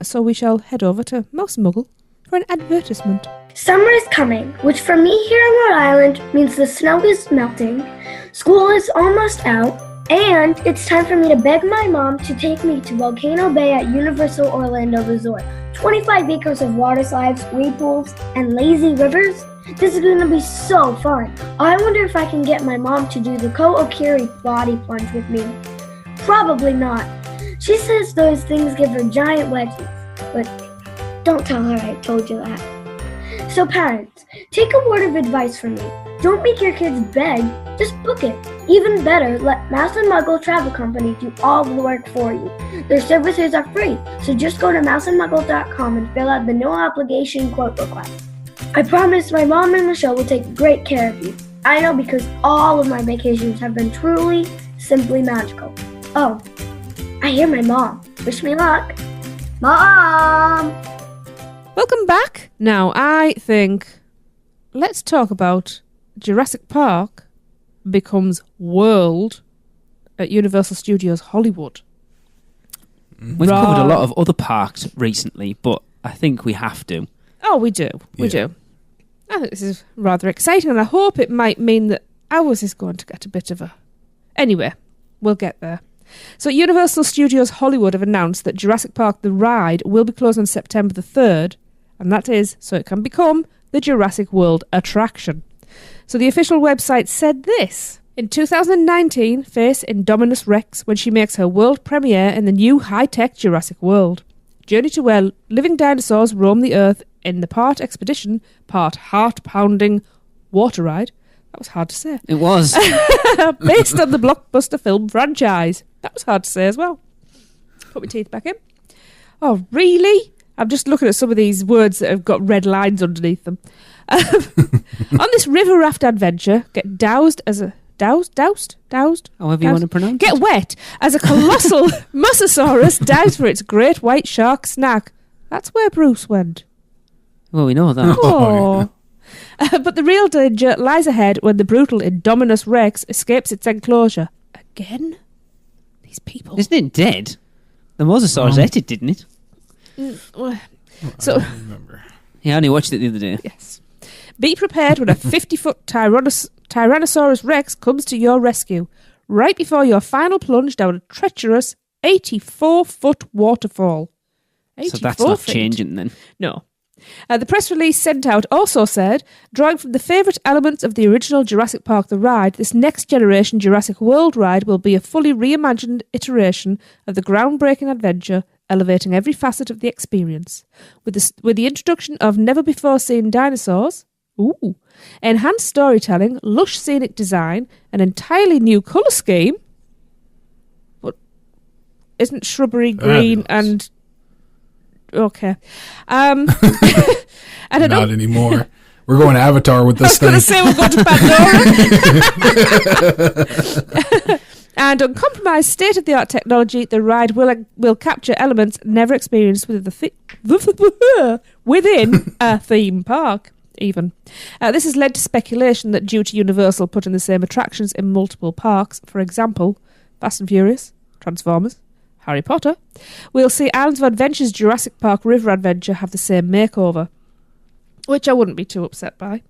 Speaker 1: So we shall head over to Mouse Muggle for an advertisement.
Speaker 7: Summer is coming, which for me here in Rhode Island means the snow is melting, school is almost out, and it's time for me to beg my mom to take me to Volcano Bay at Universal Orlando Resort. 25 acres of water slides, wave pools, and lazy rivers. This is going to be so fun. I wonder if I can get my mom to do the Ko-Okiri body plunge with me. Probably not. She says those things give her giant wedgies, but don't tell her I told you that. So parents, take a word of advice from me. Don't make your kids beg, just book it. Even better, let Mouse and Muggle Travel Company do all the work for you. Their services are free, so just go to mouseandmuggle.com and fill out the no obligation quote request. I promise my mom and Michelle will take great care of you. I know because all of my vacations have been truly, simply magical. Oh, I hear my mom. Wish me luck. Mom!
Speaker 1: Welcome back. Now, I think let's talk about Jurassic Park becomes world at Universal Studios Hollywood.
Speaker 2: We've covered a lot of other parks recently, but I think we have to.
Speaker 1: Oh, we do. We do. I think this is rather exciting, and I hope it might mean that ours is going to get a bit of a... Anyway, we'll get there. So Universal Studios Hollywood have announced that Jurassic Park The Ride will be closed on September the 3rd, and that is so it can become the Jurassic World attraction. So the official website said this. In 2019, face Indominus Rex when she makes her world premiere in the new high-tech Jurassic World. Journey to where living dinosaurs roam the earth in the part expedition, part heart-pounding water ride. That was hard to say.
Speaker 2: It was.
Speaker 1: Based on the blockbuster film franchise. That was hard to say as well. Put my teeth back in. Oh, really? I'm just looking at some of these words that have got red lines underneath them. On this river raft adventure, get doused as a... Doused?
Speaker 2: However you want to pronounce it.
Speaker 1: Get wet as a colossal Mosasaurus dives for its great white shark snack. That's where Bruce went.
Speaker 2: Well, we know that.
Speaker 1: Oh. But the real danger lies ahead when the brutal Indominus Rex escapes its enclosure. Again? These people.
Speaker 2: Isn't it dead? The Mosasaurus ate it, didn't it?
Speaker 1: So,
Speaker 3: I don't remember.
Speaker 2: Yeah, I only watched it the other day.
Speaker 1: yes. Be prepared when a 50-foot Tyrannosaurus Rex comes to your rescue, right before your final plunge down a treacherous 84-foot waterfall. 84
Speaker 2: So that's not
Speaker 1: feet.
Speaker 2: changing then.
Speaker 1: No. The press release sent out also said, drawing from the favourite elements of the original Jurassic Park The Ride, this next generation Jurassic World ride will be a fully reimagined iteration of the groundbreaking adventure, elevating every facet of the experience. With the introduction of never-before-seen dinosaurs, enhanced storytelling, lush scenic design, an entirely new colour scheme, but isn't shrubbery green and... Okay. And
Speaker 3: Not anymore. We're going Avatar with
Speaker 1: I was
Speaker 3: this
Speaker 1: going
Speaker 3: thing.
Speaker 1: to say we're going to Pandora. And uncompromised state-of-the-art technology, the ride will capture elements never experienced within a theme park, even. This has led to speculation that due to Universal putting the same attractions in multiple parks, for example, Fast and Furious, Transformers, Harry Potter, we'll see Islands of Adventure's Jurassic Park River Adventure have the same makeover, which I wouldn't be too upset by.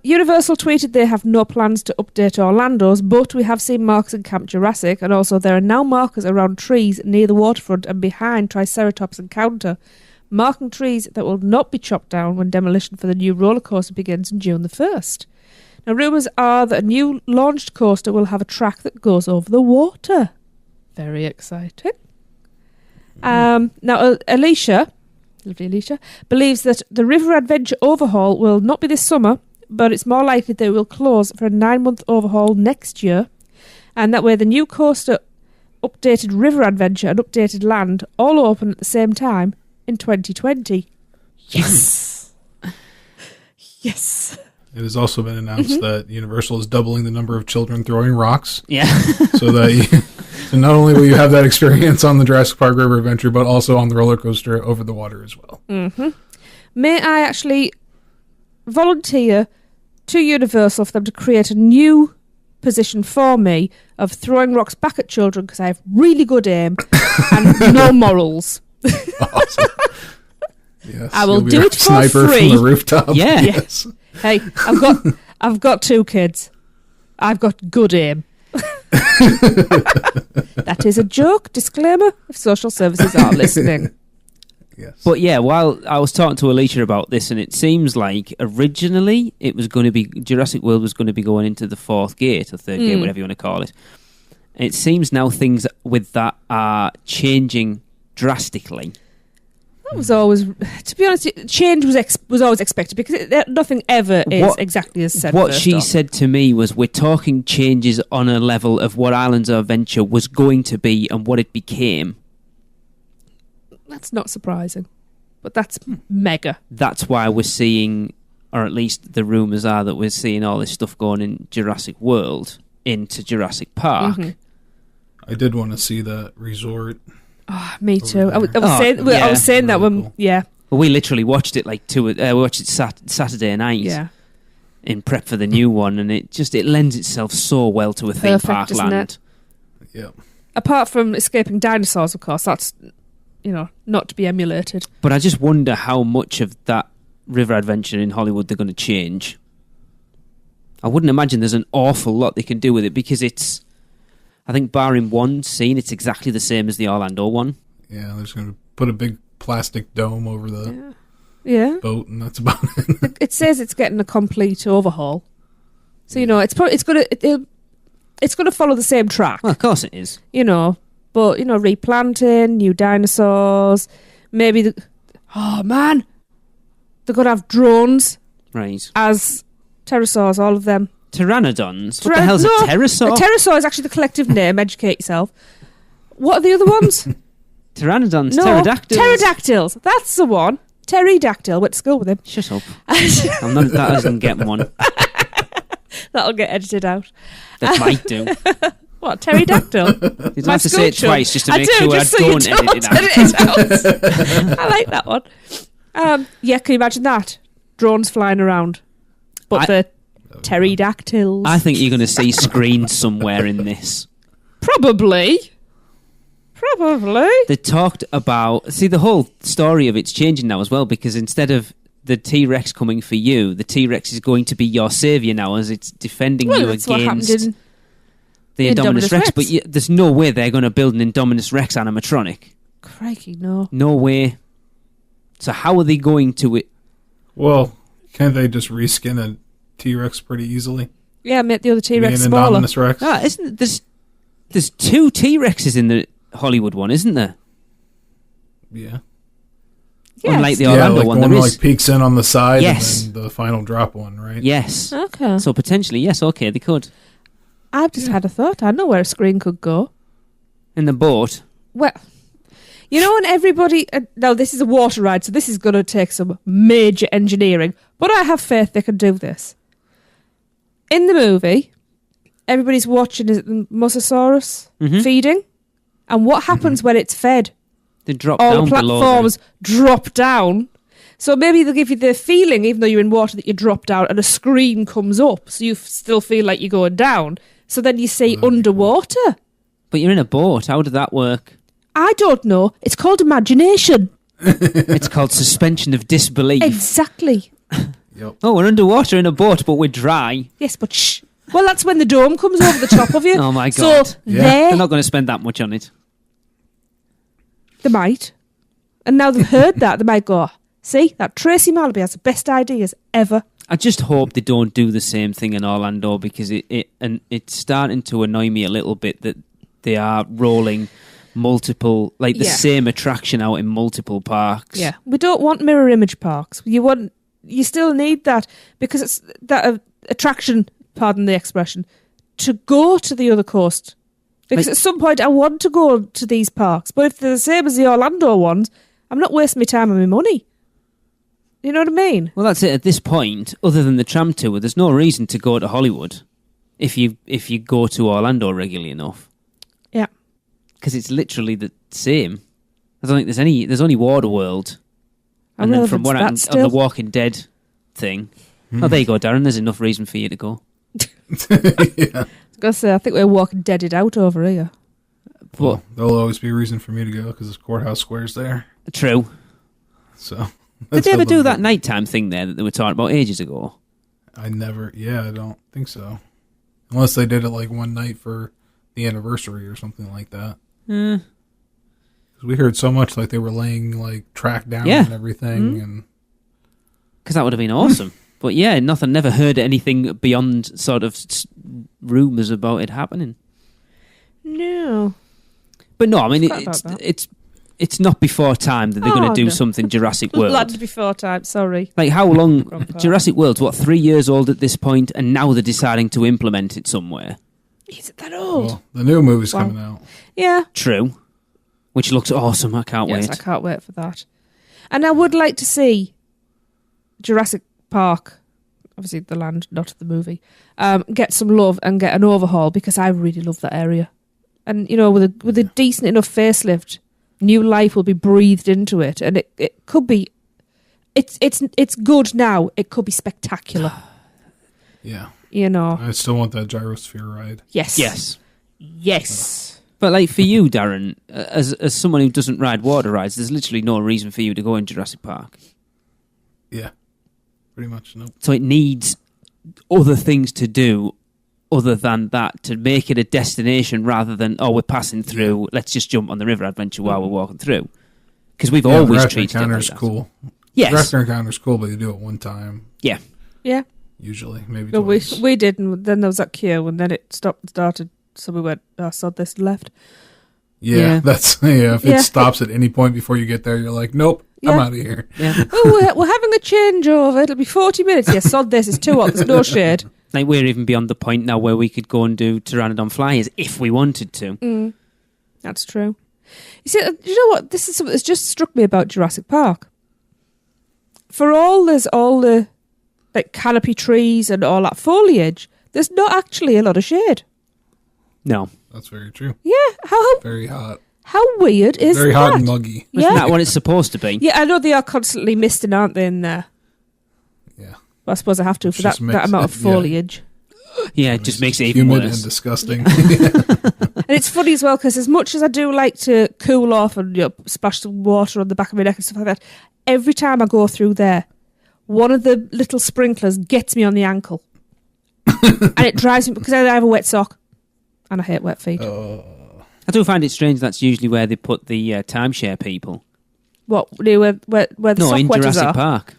Speaker 1: Universal tweeted they have no plans to update Orlando's, but we have seen markers in Camp Jurassic, and also there are now markers around trees near the waterfront and behind Triceratops Encounter, marking trees that will not be chopped down when demolition for the new roller coaster begins on June the 1st. Now, rumours are that a new launched coaster will have a track that goes over the water. Very exciting. Now, Alicia, lovely Alicia, believes that the River Adventure overhaul will not be this summer, but it's more likely they will close for a 9-month overhaul next year, and that way the new coaster, updated River Adventure and updated Land all open at the same time in 2020. Yes! Yes!
Speaker 3: It has also been announced that Universal is doubling the number of children throwing rocks.
Speaker 2: Yeah.
Speaker 3: So that so not only will you have that experience on the Jurassic Park River Adventure, but also on the roller coaster over the water as well.
Speaker 1: Mm-hmm. May I actually volunteer to Universal for them to create a new position for me of throwing rocks back at children because I have really good aim and no morals.
Speaker 3: Awesome. Yes,
Speaker 1: I will do it for
Speaker 3: sniper
Speaker 1: free.
Speaker 3: From the rooftop.
Speaker 2: Yeah.
Speaker 3: Yes.
Speaker 1: Hey, I've got 2 kids. I've got good aim. That is a joke. Disclaimer if social services are listening.
Speaker 3: Yes.
Speaker 2: But yeah, while I was talking to Alicia about this, and it seems like originally it was going to be Jurassic World was going to be going into the 4th gate or 3rd gate, whatever you want to call it. And it seems now things with that are changing drastically.
Speaker 1: That was always, to be honest, change was always expected because nothing ever is exactly as said.
Speaker 2: What she said to me was, we're talking changes on a level of what Islands of Adventure was going to be and what it became.
Speaker 1: That's not surprising, but that's mega.
Speaker 2: That's why we're seeing, or at least the rumours are that we're seeing all this stuff going in Jurassic World into Jurassic Park.
Speaker 1: Mm-hmm.
Speaker 3: I did want to see that resort.
Speaker 1: Oh, me too. I was
Speaker 3: Really
Speaker 1: saying that when,
Speaker 3: cool.
Speaker 1: yeah.
Speaker 2: Well, we literally watched it we watched it Saturday night.
Speaker 1: Yeah.
Speaker 2: In prep for the new one, and it lends itself so well to a theme park
Speaker 1: isn't
Speaker 2: land.
Speaker 1: it?
Speaker 3: Yeah.
Speaker 1: Apart from escaping dinosaurs, of course, that's not to be emulated.
Speaker 2: But I just wonder how much of that river adventure in Hollywood they're going to change. I wouldn't imagine there's an awful lot they can do with it because it's, I think barring one scene, it's exactly the same as the Orlando one.
Speaker 3: Yeah, they're just going to put a big plastic dome over the boat, and that's about it.
Speaker 1: It says it's getting a complete overhaul, so it's going to follow the same track.
Speaker 2: Well, of course it is.
Speaker 1: But replanting, new dinosaurs, maybe. They're going to have drones,
Speaker 2: Right.
Speaker 1: as pterosaurs, all of them.
Speaker 2: Pteranodons? What the hell's a pterosaur?
Speaker 1: A pterosaur is actually the collective name. Educate yourself. What are the other ones?
Speaker 2: Pteranodons,
Speaker 1: No,
Speaker 2: pterodactyls.
Speaker 1: pterodactyls. That's the one. Pterodactyl. Went to school with him.
Speaker 2: Shut up. I'm not, that doesn't get one.
Speaker 1: That'll get edited out.
Speaker 2: That might do.
Speaker 1: What, pterodactyl?
Speaker 2: You don't have to say it twice just to make sure I
Speaker 1: so
Speaker 2: don't edit it out.
Speaker 1: I like that one. Can you imagine that? Drones flying around. But for pterodactyls.
Speaker 2: I think you're going to see screens somewhere in this.
Speaker 1: Probably.
Speaker 2: They talked about... See, the whole story of it's changing now as well, because instead of the T-Rex coming for you, the T-Rex is going to be your saviour now as it's defending you
Speaker 1: that's what happened
Speaker 2: against
Speaker 1: in
Speaker 2: the Indominus Rex. But
Speaker 1: Rex.
Speaker 2: there's no way they're going to build an Indominus Rex animatronic.
Speaker 1: Crikey, no.
Speaker 2: No way. So how are they going to it?
Speaker 3: Well, can't they just reskin a T-Rex pretty easily?
Speaker 1: Yeah, make the other T-Rex
Speaker 3: An
Speaker 1: smaller.
Speaker 3: Indominus Rex?
Speaker 2: Isn't there's 2 T-Rexes in the Hollywood one, isn't there?
Speaker 3: Yeah.
Speaker 1: Yes.
Speaker 2: Unlike the Orlando
Speaker 3: like
Speaker 2: one,
Speaker 3: the
Speaker 2: there
Speaker 3: one
Speaker 2: is.
Speaker 3: like peeks in on the side,
Speaker 2: Yes.
Speaker 3: and then the final drop one, right?
Speaker 2: Yes.
Speaker 1: Okay.
Speaker 2: So potentially, yes, okay, they could.
Speaker 1: I've just had a thought. I know where a screen could go.
Speaker 2: In the boat.
Speaker 1: Well, when everybody... now, this is a water ride, so this is going to take some major engineering. But I have faith they can do this. In the movie, everybody's watching is the Mosasaurus feeding. And what happens when it's fed?
Speaker 2: They drop
Speaker 1: All
Speaker 2: down
Speaker 1: the
Speaker 2: below.
Speaker 1: platforms drop down. So maybe they'll give you the feeling, even though you're in water, that you drop down and a screen comes up. So you still feel like you're going down. So then you see underwater.
Speaker 2: But you're in a boat. How did that work?
Speaker 1: I don't know. It's called imagination.
Speaker 2: It's called suspension of disbelief.
Speaker 1: Exactly.
Speaker 3: Yep.
Speaker 2: Oh, we're underwater in a boat, but we're dry.
Speaker 1: Yes, but shh. Well, that's when the dome comes over the top of you.
Speaker 2: Oh my God.
Speaker 1: So
Speaker 3: Yeah.
Speaker 2: They're not going to spend that much on it.
Speaker 1: they might. And now they've heard that, they might go, see, that Tracy Malaby has the best ideas ever.
Speaker 2: I just hope they don't do the same thing in Orlando, because it's starting to annoy me a little bit that they are rolling multiple, like the same attraction out in multiple parks.
Speaker 1: Yeah. We don't want mirror image parks. You still need that, because it's that attraction, pardon the expression, to go to the other coast. Because at some point I want to go to these parks, but if they're the same as the Orlando ones, I'm not wasting my time and my money. You know what I mean?
Speaker 2: Well, that's it. At this point, other than the tram tour, there's no reason to go to Hollywood if you go to Orlando regularly enough.
Speaker 1: Yeah.
Speaker 2: Because it's literally the same. I don't think there's only Waterworld. And then from what on the Walking Dead thing. Oh, there you go, Darren. There's enough reason for you to go.
Speaker 3: Yeah.
Speaker 1: I was going to say, I think we're Walking Deaded out over here.
Speaker 3: Well, there'll always be a reason for me to go because the courthouse square's there.
Speaker 2: True.
Speaker 3: So
Speaker 2: did they ever do that nighttime thing there that they were talking about ages ago?
Speaker 3: I don't think so. Unless they did it like one night for the anniversary or something like that.
Speaker 2: Hmm.
Speaker 3: We heard so much like they were laying like track down and everything, and
Speaker 2: because that would have been awesome. But yeah, never heard anything beyond sort of rumours about it happening.
Speaker 1: No.
Speaker 2: But no, I mean it's not before time that they're going to do something Jurassic World.
Speaker 1: Land before time, sorry.
Speaker 2: Like how long? Jurassic World's what, 3 years old at this point, and now they're deciding to implement it somewhere.
Speaker 1: Is it that old?
Speaker 3: well, the new movie's coming out.
Speaker 1: Yeah.
Speaker 2: True. Which looks awesome. I can't wait.
Speaker 1: I can't wait for that. And I would like to see Jurassic Park, obviously the land, not the movie, get some love and get an overhaul, because I really love that area. And, you know, with a decent enough facelift, new life will be breathed into it. And it could be... It's good now. It could be spectacular.
Speaker 3: Yeah.
Speaker 1: You know.
Speaker 3: I still want that gyrosphere ride.
Speaker 1: Yes.
Speaker 2: But like for you, Darren, as someone who doesn't ride water rides, there's literally no reason for you to go in Jurassic Park.
Speaker 3: Yeah. Pretty much, no.
Speaker 2: So it needs other things to do other than that to make it a destination rather than, we're passing through, let's just jump on the river adventure while we're walking through. Because we've always treated it like that.
Speaker 3: Cool.
Speaker 2: Yes.
Speaker 3: Raptor Encounter's cool, but you do it one time.
Speaker 2: Yeah.
Speaker 1: Yeah.
Speaker 3: Usually, maybe
Speaker 1: No,
Speaker 3: twice.
Speaker 1: we did, and then there was that queue, and then it stopped and started, so we went, sod this, and left.
Speaker 3: Yeah, that's if it stops at any point before you get there, you're like, nope, I'm out of here.
Speaker 2: Yeah.
Speaker 1: We're having a changeover. It'll be 40 minutes. Yes, sod this. It's too hot. There's no shade.
Speaker 2: Like we're even beyond the point now where we could go and do Pteranodon Flyers if we wanted to.
Speaker 1: That's true. You see, you know what? This is something that's just struck me about Jurassic Park. For all the like canopy trees and all that foliage, there's not actually a lot of shade.
Speaker 2: No.
Speaker 3: That's very true.
Speaker 1: Yeah, how
Speaker 3: Very hot.
Speaker 1: how weird is
Speaker 3: Very
Speaker 1: that?
Speaker 3: hot and muggy.
Speaker 1: Yeah.
Speaker 2: Isn't that what it's supposed to be?
Speaker 1: Yeah, I know they are constantly misting, aren't they, in there?
Speaker 3: Yeah.
Speaker 1: Well, I suppose I have to for that
Speaker 3: Just makes
Speaker 1: amount of
Speaker 3: it-
Speaker 1: foliage.
Speaker 2: Yeah, it just makes it even
Speaker 3: humid
Speaker 2: worse.
Speaker 3: and disgusting.
Speaker 1: And it's funny as well, because as much as I do like to cool off and splash some water on the back of my neck and stuff like that, every time I go through there, one of the little sprinklers gets me on the ankle. And it drives me, because I have a wet sock and I hate wet feet.
Speaker 2: I do find it strange that's usually where they put the timeshare people.
Speaker 1: What, where the sock
Speaker 2: in
Speaker 1: wetters
Speaker 2: Jurassic
Speaker 1: are?
Speaker 2: Park.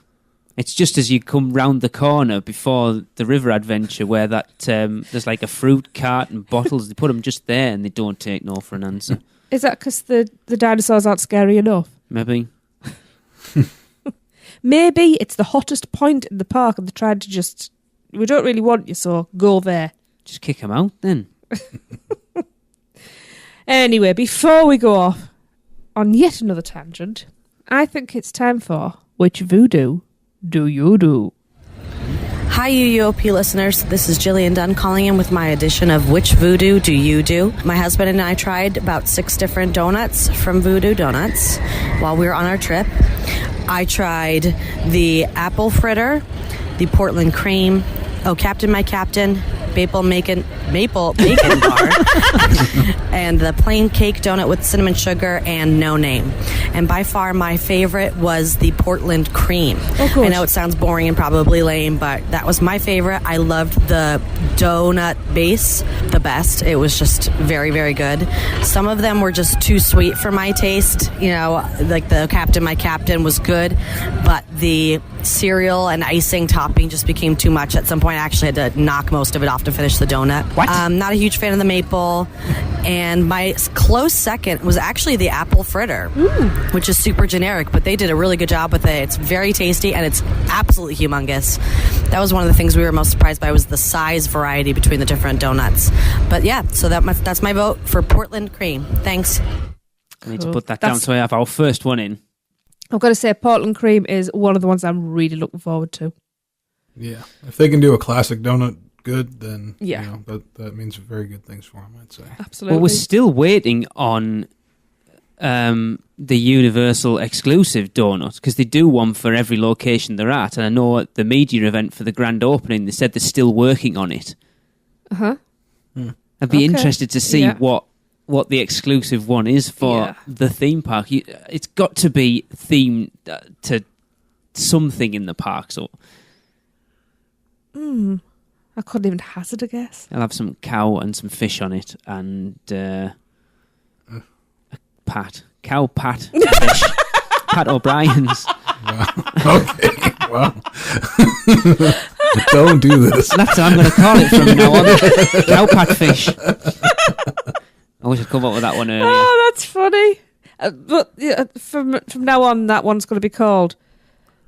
Speaker 2: It's just as you come round the corner before the river adventure where that there's like a fruit cart and bottles. They put them just there and they don't take no for an answer.
Speaker 1: Is that because the dinosaurs aren't scary enough?
Speaker 2: Maybe.
Speaker 1: Maybe it's the hottest point in the park and they're trying to just... We don't really want you, so go there.
Speaker 2: Just kick them out then.
Speaker 1: Anyway, before we go off on yet another tangent, I think it's time for Which Voodoo Do You Do?
Speaker 8: Hi, UUOP listeners. This is Jillian Dunn calling in with my edition of Which Voodoo Do You Do? My husband and I tried about 6 different donuts from Voodoo Donuts while we were on our trip. I tried the apple fritter, the Portland cream, Captain My Captain, maple bacon bar, and the plain cake donut with cinnamon sugar and no name. And by far my favorite was the Portland cream. I know it sounds boring and probably lame, but that was my favorite. I loved the donut base the best. It was just very, very good. Some of them were just too sweet for my taste. You know, like the Captain My Captain was good, but the cereal and icing topping just became too much. At some point I actually had to knock most of it off to finish the donut.
Speaker 2: What?
Speaker 8: Not a huge fan of the maple. And my close second was actually the apple fritter, which is super generic, but they did a really good job with it. It's very tasty and it's absolutely humongous. That was one of the things we were most surprised by, was the size variety between the different donuts. But yeah, so that's my vote for Portland cream. Thanks.
Speaker 2: I need to put that down so I have our first one in.
Speaker 1: I've got to say, Portland cream is one of the ones I'm really looking forward to.
Speaker 3: Yeah, if they can do a classic donut good, then
Speaker 1: yeah,
Speaker 3: you know, that means very good things for them, I'd say.
Speaker 1: Absolutely.
Speaker 2: Well, we're still waiting on the Universal exclusive donut, because they do one for every location they're at. And I know at the media event for the grand opening, they said they're still working on it. I'd be interested to see what the exclusive one is for the theme park. It's got to be themed to something in the park. So,
Speaker 1: I couldn't even hazard a guess.
Speaker 2: I'll have some cow and some fish on it, and a pat, cow pat, fish, Pat O'Brien's.
Speaker 3: Wow. Okay. Wow. Don't do this.
Speaker 2: That's what I'm going to call it from now on. Cow pat fish. I wish I'd come up with that one earlier.
Speaker 1: Oh, that's funny. But from now on, that one's going to be called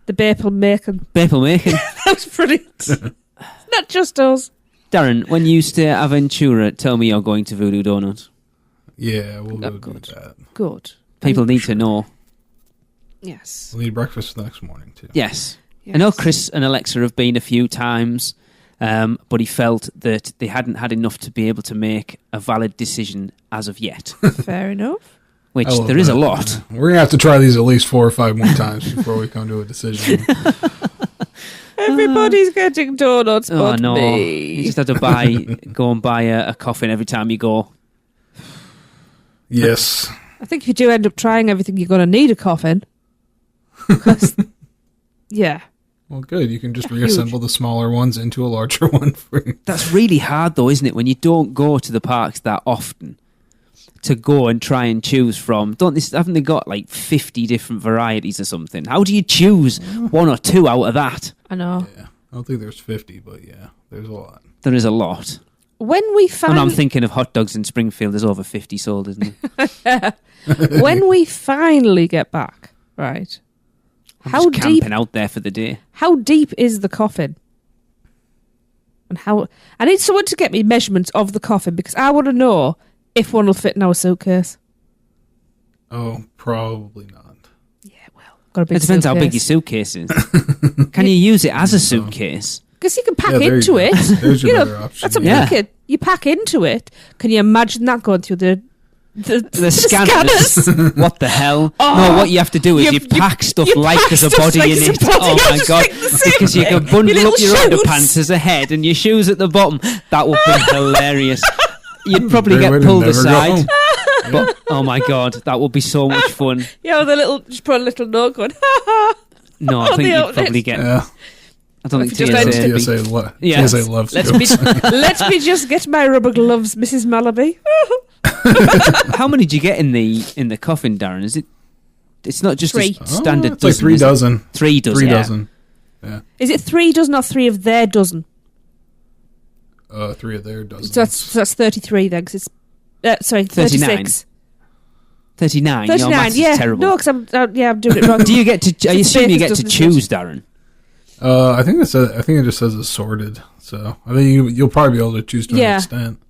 Speaker 1: the Maple Macon.
Speaker 2: Maple Macon.
Speaker 1: That's brilliant. Not just us.
Speaker 2: Darren, when you stay at Aventura, tell me you're going to Voodoo Donut.
Speaker 3: Yeah, we'll go do that.
Speaker 1: Good.
Speaker 2: People need to know.
Speaker 1: Yes.
Speaker 3: We'll need breakfast the next morning, too.
Speaker 2: Yes. I know Chris and Alexa have been a few times, but he felt that they hadn't had enough to be able to make a valid decision as of yet.
Speaker 1: Fair enough.
Speaker 2: Which there is a lot.
Speaker 3: We're going to have to try these at least 4 or 5 more times before we come to a decision.
Speaker 1: Everybody's getting donuts but
Speaker 2: no.
Speaker 1: me.
Speaker 2: You just have to go and buy a coffin every time you go.
Speaker 3: Yes.
Speaker 1: I think if you do end up trying everything, you're going to need a coffin. Yeah.
Speaker 3: Well, good. You can just reassemble the smaller ones into a larger one for you.
Speaker 2: That's really hard, though, isn't it? When you don't go to the parks that often, to go and try and choose from. Haven't they got like 50 different varieties or something? How do you choose 1 or 2 out of that?
Speaker 1: I know.
Speaker 3: Yeah. I don't think there's 50, but yeah, there's a lot.
Speaker 2: There is a lot.
Speaker 1: When we
Speaker 2: And I'm thinking of hot dogs in Springfield. There's over 50 sold, isn't
Speaker 1: there? When we finally get back, right?
Speaker 2: I'm just camping out there for the day.
Speaker 1: How deep is the coffin? And I need someone to get me measurements of the coffin, because I want to know if one will fit in our suitcase.
Speaker 3: Oh, probably not.
Speaker 1: Yeah, well, got a big
Speaker 2: It depends
Speaker 1: suitcase.
Speaker 2: how big your suitcase is. Can you use it as a suitcase?
Speaker 1: Because you can pack into it.
Speaker 3: There's your better option.
Speaker 1: That's what I'm thinking. You pack into it. Can you imagine that going through the
Speaker 2: scanners? What the hell? No, what you have to do is you pack stuff like there's a body in it. Oh my god! Because you can bundle up your underpants as a head and your shoes at the bottom. That would be hilarious. You'd probably get pulled aside. But oh my god, that would be so much fun.
Speaker 1: Yeah, just put a little note going.
Speaker 2: No, I think you'd probably get. I don't think
Speaker 3: TSA loves
Speaker 1: Let me just get my rubber gloves, Mrs. Malaby.
Speaker 2: How many do you get in the coffin, Darren? Is it? It's not just
Speaker 1: 3.
Speaker 2: a standard.
Speaker 3: It's like 3 dozen.
Speaker 2: 3 dozen.
Speaker 3: 3 dozen. Yeah.
Speaker 1: Is it 3 dozen or 3 of their dozen?
Speaker 3: 3 of their dozen.
Speaker 1: So that's 33 then, because it's 36.
Speaker 2: 39.
Speaker 1: 39.
Speaker 2: Your maths is terrible.
Speaker 1: No, because I'm doing it wrong.
Speaker 2: Do you get to? I assume you get to choose, Darren.
Speaker 3: I think it just says assorted. So I think you'll probably be able to choose to an extent.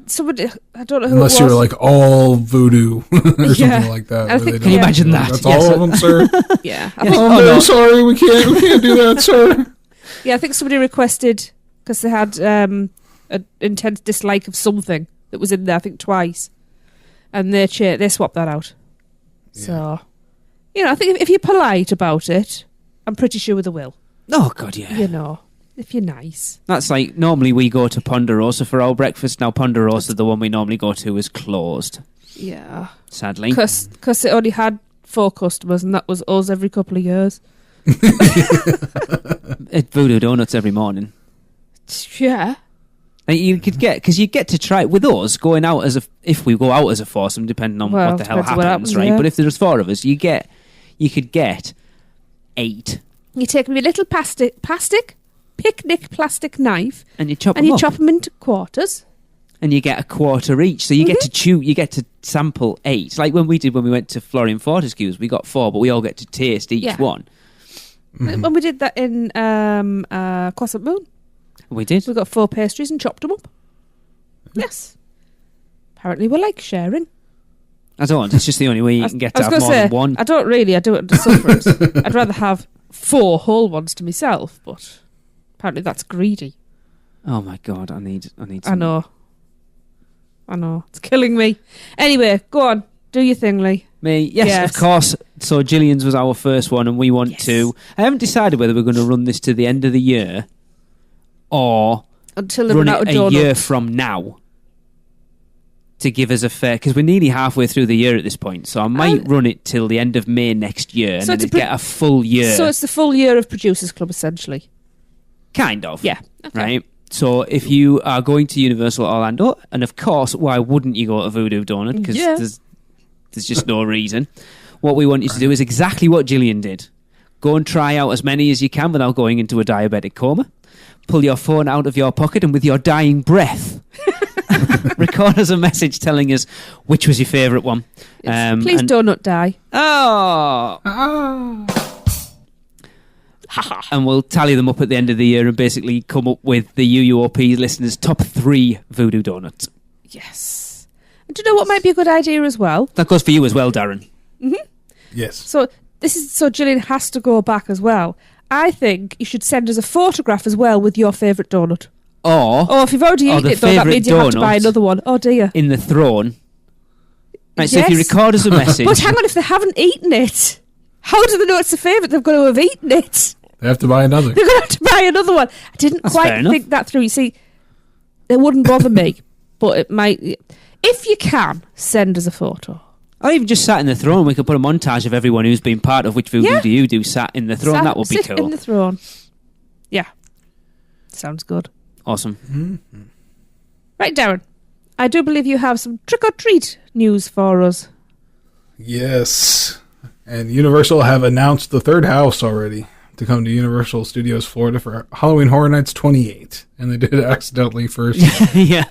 Speaker 1: Somebody, I don't know who
Speaker 3: unless
Speaker 1: it was.
Speaker 3: you're like all voodoo or something like that.
Speaker 2: Can you imagine that?
Speaker 3: That's all of them, sir.
Speaker 1: Yeah.
Speaker 3: I'm very sorry. We can't do that, sir.
Speaker 1: Yeah, I think somebody requested, because they had an intense dislike of something that was in there, I think twice. And they swapped that out. Yeah. So, I think if you're polite about it, I'm pretty sure they will.
Speaker 2: Oh, God, yeah.
Speaker 1: If you're nice.
Speaker 2: That's like, normally we go to Ponderosa for our breakfast. Now Ponderosa, the one we normally go to, is closed.
Speaker 1: Yeah.
Speaker 2: Sadly.
Speaker 1: Because it only had 4 customers, and that was us every couple of years.
Speaker 2: At Voodoo Donuts every morning.
Speaker 1: Yeah.
Speaker 2: And you could because you get to try with us going out if we go out as a foursome, depending on what the hell happens, right? Yeah. But if there's 4 of us, you could get 8.
Speaker 1: You take me a little picnic plastic knife,
Speaker 2: and you chop
Speaker 1: them into quarters,
Speaker 2: and you get a quarter each. So you get to chew, you get to sample 8. Like when we went to Florian Fortescue's, we got 4, but we all get to taste each one.
Speaker 1: Mm-hmm. When we did that in Croissant Moon,
Speaker 2: we did.
Speaker 1: We got 4 pastries and chopped them up. Yes. Apparently, we like sharing.
Speaker 2: I don't. It's just the only way you can get to have more than one.
Speaker 1: I don't really. I do it under sufferance. I'd rather have 4 whole ones to myself, but apparently that's greedy.
Speaker 2: Oh my God! I need.
Speaker 1: I know. It's killing me. Anyway, go on. Do your thing, Lee.
Speaker 2: Me? Yes, of course. So Gillian's was our first one, and we want to. I haven't decided whether we're going to run this to the end of the year, or
Speaker 1: until they
Speaker 2: run
Speaker 1: run out
Speaker 2: it
Speaker 1: of
Speaker 2: a year from now. To give us a fair, because we're nearly halfway through the year at this point, so I might run it till the end of May next year, and then get a full year.
Speaker 1: So it's the full year of Producers Club, essentially.
Speaker 2: Kind of.
Speaker 1: Yeah. Okay.
Speaker 2: Right. So if you are going to Universal Orlando, and of course, why wouldn't you go to Voodoo Donut? Because there's just no reason. What we want you to do is exactly what Gillian did. Go and try out as many as you can without going into a diabetic coma. Pull your phone out of your pocket, and with your dying breath, record us a message telling us which was your favourite one.
Speaker 1: Please do not die.
Speaker 2: Oh. And we'll tally them up at the end of the year and basically come up with the UUOP listeners' top 3 Voodoo Donuts.
Speaker 1: Yes. And do you know what might be a good idea as well?
Speaker 2: That goes for you as well, Darren.
Speaker 1: Mm-hmm.
Speaker 3: Yes.
Speaker 1: So Gillian has to go back as well. I think you should send us a photograph as well with your favourite donut.
Speaker 2: Or
Speaker 1: if you've already eaten it, though, that means you have to buy another one. Oh dear.
Speaker 2: In the throne. Right, so if you record us a message.
Speaker 1: But hang on, if they haven't eaten it, how do they know it's a favourite? They've got to have eaten it.
Speaker 3: They have to buy another.
Speaker 1: They're going to have to buy another one. I didn't quite think that through. You see, it wouldn't bother me, but it might. If you can, send us a photo.
Speaker 2: Or even just sat in the throne. We could put a montage of everyone who's been part of Which Voodoo Do You Do sat in the throne. That would be cool.
Speaker 1: In the throne. Yeah. Sounds good.
Speaker 2: Awesome.
Speaker 3: Mm-hmm.
Speaker 1: Right, Darren. I do believe you have some trick-or-treat news for us.
Speaker 3: Yes. And Universal have announced the 3rd house already to come to Universal Studios Florida for Halloween Horror Nights 28. And they did it accidentally first.
Speaker 2: Yeah.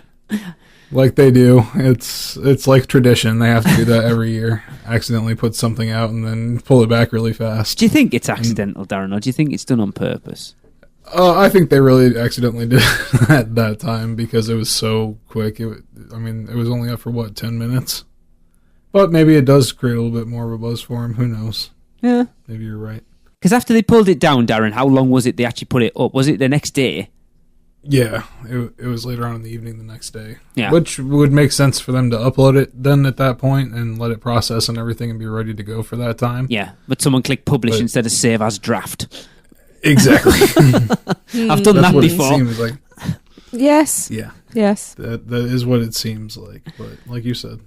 Speaker 3: Like they do. It's like tradition. They have to do that every year. Accidentally put something out and then pull it back really fast.
Speaker 2: Do you think it's accidental, Darren, or do you think it's done on purpose?
Speaker 3: I think they really accidentally did it at that time because it was so quick. It was only up for, 10 minutes? But maybe it does create a little bit more of a buzz for him. Who knows?
Speaker 2: Yeah.
Speaker 3: Maybe you're right.
Speaker 2: Because after they pulled it down, Darren, how long was it they actually put it up? Was it the next day?
Speaker 3: Yeah, it was later on in the evening the next day.
Speaker 2: Yeah.
Speaker 3: Which would make sense for them to upload it then at that point and let it process and everything and be ready to go for that time.
Speaker 2: Yeah, but someone clicked publish instead of save as draft.
Speaker 3: Exactly.
Speaker 2: I've done that before.
Speaker 3: It seems like.
Speaker 1: Yes.
Speaker 3: Yeah.
Speaker 1: Yes.
Speaker 3: That is what it seems like. But like you said,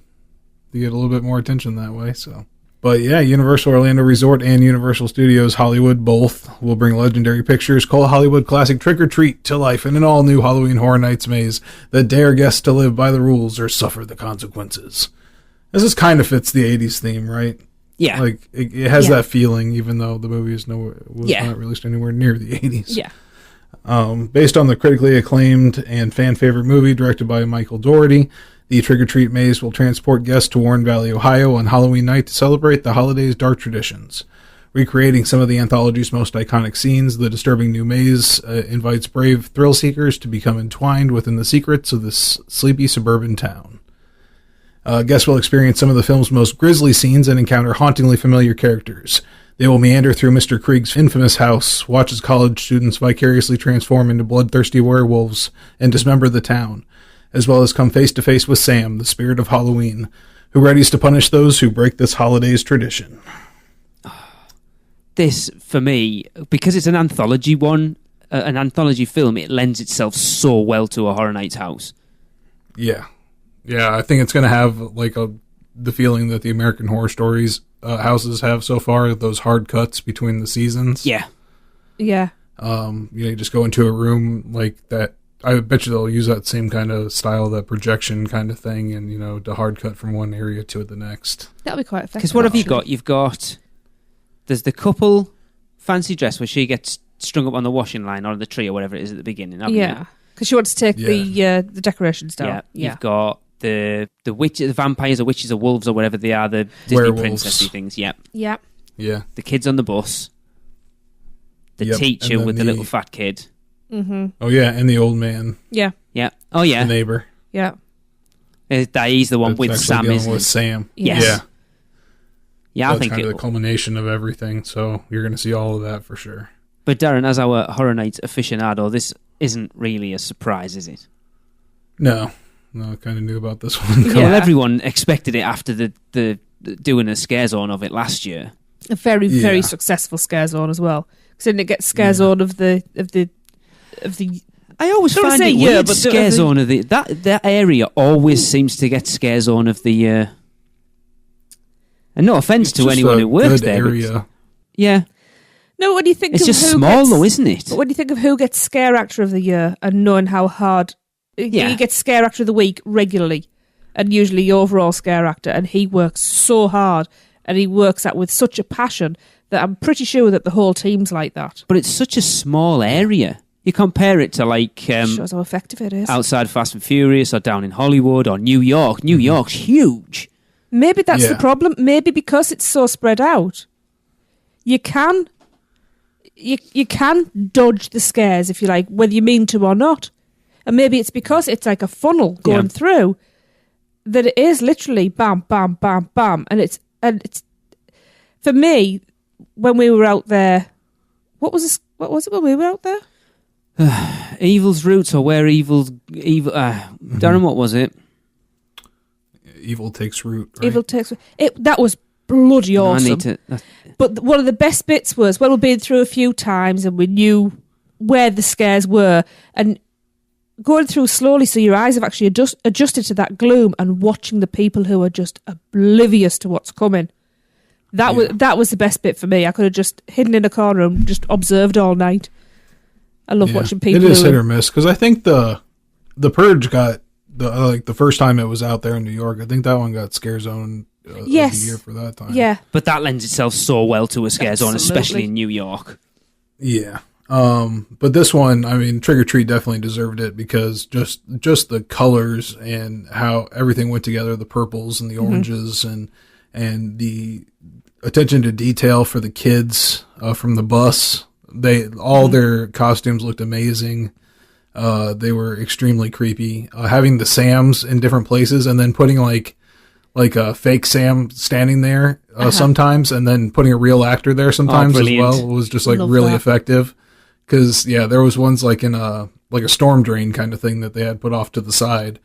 Speaker 3: you get a little bit more attention that way. So, but yeah, Universal Orlando Resort and Universal Studios Hollywood both will bring Legendary Pictures' Cult Hollywood classic Trick or Treat to life in an all-new Halloween Horror Nights maze that dare guests to live by the rules or suffer the consequences. This kind of fits the 80s theme, right?
Speaker 2: Yeah.
Speaker 3: Like, it has that feeling, even though the movie was not released anywhere near the 80s.
Speaker 1: Yeah.
Speaker 3: Based on the critically acclaimed and fan-favorite movie directed by Michael Dougherty, the Trick or Treat maze will transport guests to Warren Valley, Ohio on Halloween night to celebrate the holiday's dark traditions. Recreating some of the anthology's most iconic scenes, the disturbing new maze invites brave thrill seekers to become entwined within the secrets of this sleepy suburban town. Guests will experience some of the film's most grisly scenes and encounter hauntingly familiar characters. They will meander through Mr. Krieg's infamous house, watch as college students vicariously transform into bloodthirsty werewolves and dismember the town, as well as come face to face with Sam, the spirit of Halloween, who readies to punish those who break this holiday's tradition.
Speaker 2: This, for me, because it's an anthology an anthology film, it lends itself so well to a Horror Nights house.
Speaker 3: Yeah. Yeah, I think it's going to have like the feeling that the American Horror Stories houses have so far, those hard cuts between the seasons.
Speaker 2: Yeah.
Speaker 1: Yeah.
Speaker 3: You just go into a room like that. I bet you they'll use that same kind of style, that projection kind of thing, and, the hard cut from one area to the next.
Speaker 1: That'll be quite effective.
Speaker 2: Because what have you got? You've got... There's the couple fancy dress where she gets strung up on the washing line or the tree or whatever it is at the beginning.
Speaker 1: Yeah. Because she wants to take the decorations down.
Speaker 2: Yeah. You've got the witches, the vampires or witches or wolves or whatever they are, the Disney
Speaker 3: werewolves.
Speaker 2: princessy things. Yeah.
Speaker 1: Yeah.
Speaker 3: Yeah.
Speaker 2: The kids on the bus. The teacher with the little fat kid.
Speaker 1: Mm-hmm.
Speaker 3: Oh, yeah, and the old man.
Speaker 1: Yeah.
Speaker 2: Yeah. Oh, yeah.
Speaker 3: The neighbor.
Speaker 1: Yeah.
Speaker 2: He's the one
Speaker 3: That's
Speaker 2: with
Speaker 3: actually
Speaker 2: Sam,
Speaker 3: dealing
Speaker 2: isn't
Speaker 3: with
Speaker 2: he?
Speaker 3: Sam.
Speaker 2: Yes.
Speaker 3: Yeah.
Speaker 2: Yeah,
Speaker 3: That's
Speaker 2: I think
Speaker 3: kind of the culmination of everything, so you're going to see all of that for sure.
Speaker 2: But Darren, as our Horror Nights aficionado, this isn't really a surprise, is it?
Speaker 3: No, I kind of knew about this one.
Speaker 1: Yeah.
Speaker 2: Well, everyone expected it after the doing a scare zone of it last year.
Speaker 1: A very, very successful scare zone as well. Because didn't it get scare zone of the
Speaker 2: I always find it weird. Scare zone of that area always seems to get scare zone of the year. And no offense to anyone who works there.
Speaker 3: Area.
Speaker 2: Yeah.
Speaker 1: No, when you think
Speaker 2: it's
Speaker 1: of
Speaker 2: just
Speaker 1: who
Speaker 2: small
Speaker 1: gets,
Speaker 2: though, isn't it?
Speaker 1: But when you think of who gets scare actor of the year and knowing how hard he gets scare actor of the week regularly, and usually overall scare actor, and he works so hard and he works that with such a passion that I'm pretty sure that the whole team's like that.
Speaker 2: But it's such a small area. You compare it to like
Speaker 1: shows how effective it is.
Speaker 2: Outside Fast and Furious or down in Hollywood or New York. New York's huge.
Speaker 1: Maybe that's the problem. Maybe because it's so spread out, you can dodge the scares, if you like, whether you mean to or not. And maybe it's because it's like a funnel going through that it is literally bam, bam, bam, bam. And it's for me, when we were out there, what was it when we were out there?
Speaker 2: Evil's roots, or where evil. Darren, what was it?
Speaker 3: Evil takes root. Right?
Speaker 1: Evil takes it. That was bloody awesome. But one of the best bits was when we'd been through a few times and we knew where the scares were, and going through slowly, so your eyes have actually adjusted to that gloom, and watching the people who are just oblivious to what's coming. That was the best bit for me. I could have just hidden in a corner and just observed all night. I love watching people.
Speaker 3: It is hit or miss, because I think the Purge got the first time it was out there in New York. I think that one got scare zone of the year for that time.
Speaker 1: Yeah,
Speaker 2: but that lends itself so well to a scare zone, especially in New York.
Speaker 3: Yeah. But this one, I mean, Trick or Treat definitely deserved it, because just the colors and how everything went together, the purples and the oranges and the attention to detail for the kids from the bus. Their costumes looked amazing. They were extremely creepy. Having the Sams in different places and then putting like a fake Sam standing there sometimes, and then putting a real actor there sometimes as well was just like really effective. Because there was ones like in a storm drain kind of thing that they had put off to the side,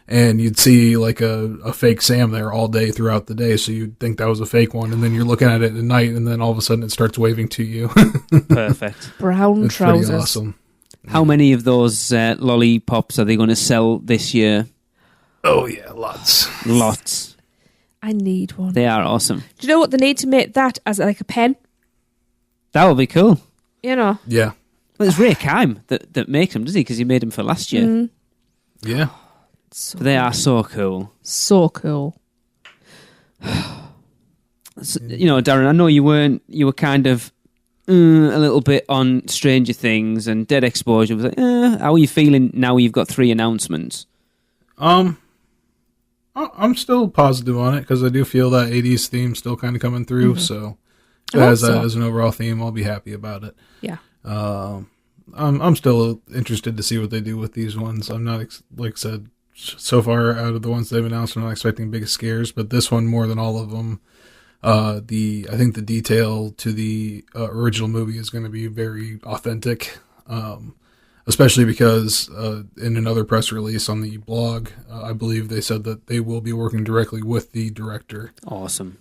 Speaker 3: and you'd see like a fake Sam there all day throughout the day, so you'd think that was a fake one, and then you're looking at it at night, and then all of a sudden it starts waving to you.
Speaker 2: Perfect.
Speaker 1: Brown trousers.
Speaker 3: Pretty awesome.
Speaker 2: How many of those lollipops are they going to sell this year?
Speaker 3: Oh yeah, lots.
Speaker 1: I need one.
Speaker 2: They are awesome.
Speaker 1: Do you know what they need to make that as like a pen?
Speaker 2: That would be cool.
Speaker 1: Yeah.
Speaker 2: Well, it's Ray Kime that makes them, does he? Because he made them for last year.
Speaker 3: Yeah.
Speaker 2: But they are so cool.
Speaker 1: So cool.
Speaker 2: So, Darren, I know you were kind of a little bit on Stranger Things and Dead Exposure. Was like, how are you feeling now you've got 3 announcements?
Speaker 3: I'm still positive on it, because I do feel that 80s theme still kind of coming through. So if it has that as an overall theme, I'll be happy about it.
Speaker 1: Yeah.
Speaker 3: I'm still interested to see what they do with these ones. I'm not, like I said, so far out of the ones they've announced, I'm not expecting big scares, but this one, more than all of them, I think the detail to the original movie is going to be very authentic, especially because in another press release on the blog, I believe they said that they will be working directly with the director.
Speaker 2: Awesome.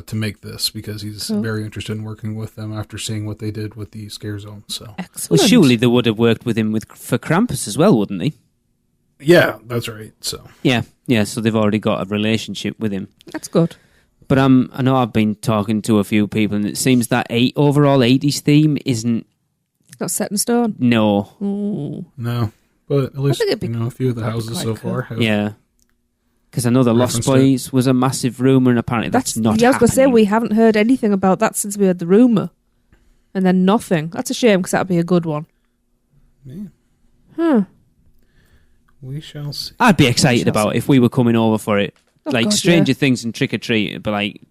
Speaker 3: To make this, because he's very interested in working with them after seeing what they did with the scare zone. So,
Speaker 1: Excellent.
Speaker 2: Well, surely they would have worked with him for Krampus as well, wouldn't they?
Speaker 3: Yeah, that's right. So
Speaker 2: yeah. So they've already got a relationship with him.
Speaker 1: That's good.
Speaker 2: But I know I've been talking to a few people, and it seems that overall 80s theme isn't.
Speaker 1: It's not set in stone.
Speaker 2: No.
Speaker 1: Ooh.
Speaker 3: no, but at least
Speaker 1: it'd be
Speaker 3: a few of the houses so far have.
Speaker 2: Yeah. Because I know the Lost Boys was a massive rumour, and apparently that's not
Speaker 1: I was going to say,
Speaker 2: happening.
Speaker 1: we haven't heard anything about that since we heard the rumour. And then nothing. That's a shame, because that would be a good one.
Speaker 3: Yeah. We shall see.
Speaker 2: I'd be excited about it if we were coming over for it.
Speaker 1: Oh,
Speaker 2: like
Speaker 1: God,
Speaker 2: Stranger Things and Trick or Treat, but like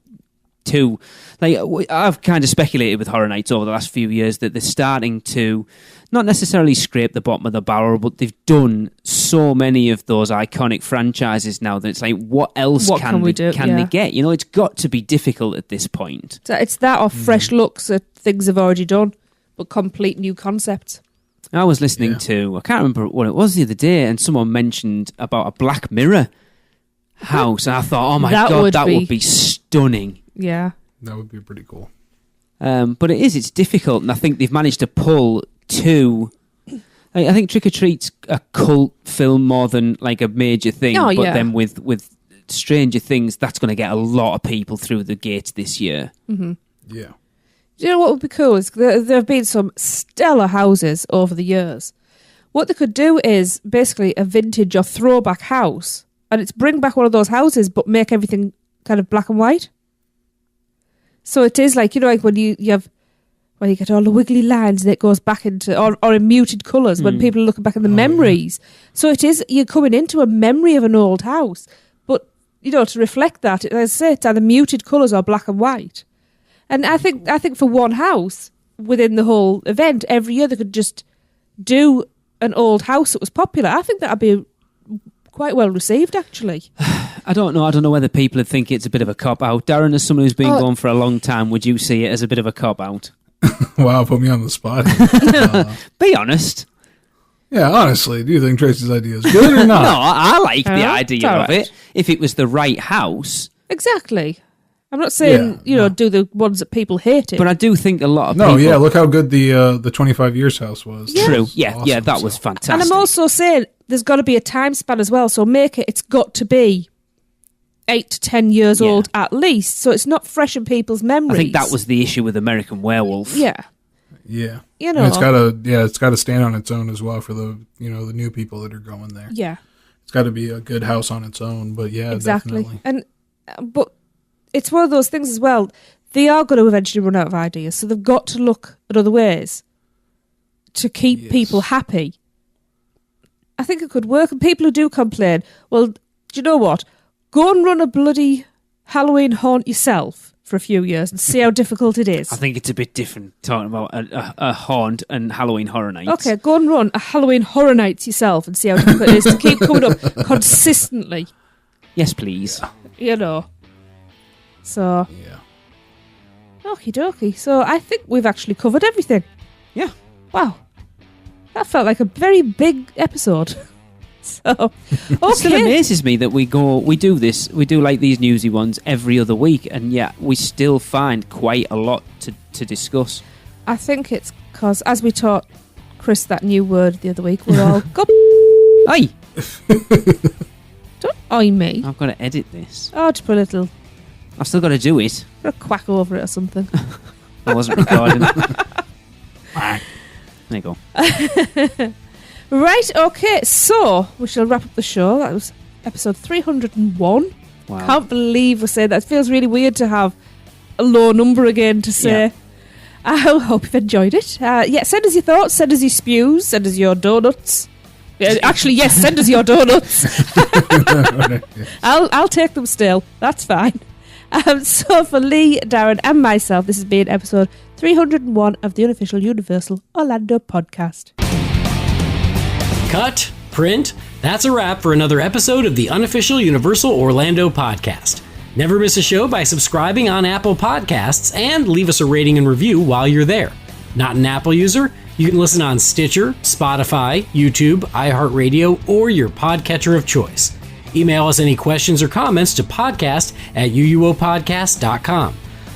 Speaker 2: two. Like I've kind of speculated with Horror Nights over the last few years that they're starting to not necessarily scrape the bottom of the barrel, but they've done so many of those iconic franchises now that it's like, what else can they get? You know, it's got to be difficult at this point.
Speaker 1: So it's that or fresh looks at things they've already done, but complete new concepts.
Speaker 2: I was listening to, I can't remember what it was the other day, and someone mentioned about a Black Mirror house, and I thought, oh my God, that would be stunning.
Speaker 1: Yeah.
Speaker 3: That would be pretty cool.
Speaker 2: But it's difficult, and I think they've managed to pull two. I think Trick or Treat's a cult film more than like a major thing, then with Stranger Things, that's going to get a lot of people through the gates this year.
Speaker 1: Mm-hmm.
Speaker 3: Yeah.
Speaker 1: Do you know what would be cool? Is there have been some stellar houses over the years. What they could do is basically a vintage or throwback house, and it's bring back one of those houses, but make everything kind of black and white. So it is like, like when you have, when you get all the wiggly lines and it goes back into, or in muted colours when people are looking back in the memories. Yeah. So it is, you're coming into a memory of an old house, but, to reflect that, as I say, it's either muted colours or black and white. And I think for one house within the whole event, every year they could just do an old house that was popular. I think that'd be quite well received, actually.
Speaker 2: I don't know. I don't know whether people would think it's a bit of a cop-out. Darren, as someone who's been going for a long time, would you see it as a bit of a cop-out?
Speaker 3: Wow, put me on the spot.
Speaker 2: Be honest.
Speaker 3: Yeah, honestly, do you think Tracy's idea is good or not?
Speaker 2: No, I like the idea of it. If it was the right house.
Speaker 1: Exactly. I'm not saying, do the ones that people hate it.
Speaker 2: But I do think a lot of people...
Speaker 3: No, yeah, look how good the 25 Years house was.
Speaker 1: Yeah.
Speaker 2: True,
Speaker 3: awesome,
Speaker 2: that was fantastic.
Speaker 1: And I'm also saying there's got to be a time span as well, so it's got to be 8 to 10 years old at least, so it's not fresh in people's memories.
Speaker 2: I think that was the issue with American Werewolf.
Speaker 1: Yeah.
Speaker 3: Yeah.
Speaker 1: And
Speaker 3: it's got to stand on its own as well for the, the new people that are going there.
Speaker 1: Yeah.
Speaker 3: It's got to be a good house on its own, but yeah,
Speaker 1: exactly.
Speaker 3: Definitely.
Speaker 1: But it's one of those things as well. They are going to eventually run out of ideas, so they've got to look at other ways to keep people happy. I think it could work, and people who do complain, well, do you know what? Go and run a bloody Halloween haunt yourself for a few years and see how difficult it is.
Speaker 2: I think it's a bit different talking about a haunt and Halloween Horror Nights.
Speaker 1: Okay, go and run a Halloween Horror Nights yourself and see how difficult it is to keep coming up consistently.
Speaker 2: Yes, please.
Speaker 1: So, okie dokie. So I think we've actually covered everything.
Speaker 2: Yeah.
Speaker 1: Wow. That felt like a very big episode. So, okay.
Speaker 2: It still amazes me that we do like these newsy ones every other week, and yet we still find quite a lot to discuss.
Speaker 1: I think it's because, as we taught Chris that new word the other week, we're all
Speaker 2: Oi!
Speaker 1: Don't oi me.
Speaker 2: I've got to edit this.
Speaker 1: Oh, just put a little...
Speaker 2: I've still got to do it.
Speaker 1: Put a quack over it or something.
Speaker 2: I wasn't recording. There you go.
Speaker 1: Right, okay, so we shall wrap up the show. That was episode 301.
Speaker 2: Wow.
Speaker 1: Can't believe we're saying that. It feels really weird to have a low number again to say. Yeah. I hope you've enjoyed it. Send us your thoughts, send us your spews, send us your donuts. Actually, yes, send us your donuts. I'll take them still. That's fine. So for Lee, Darren and myself, this has been episode 301 of the Unofficial Universal Orlando podcast.
Speaker 9: Cut, print, that's a wrap for another episode of the Unofficial Universal Orlando podcast. Never miss a show by subscribing on Apple Podcasts and leave us a rating and review while you're there. Not an Apple user? You can listen on Stitcher, Spotify, YouTube, iHeartRadio, or your podcatcher of choice. Email us any questions or comments to podcast@uuopodcast.com.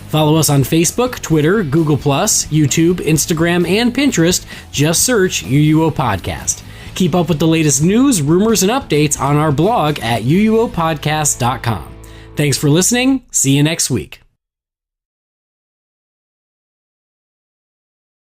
Speaker 9: Follow us on Facebook, Twitter, Google+, YouTube, Instagram, and Pinterest. Just search UUO Podcast. Keep up with the latest news, rumors, and updates on our blog at uuopodcast.com. Thanks for listening. See you next week.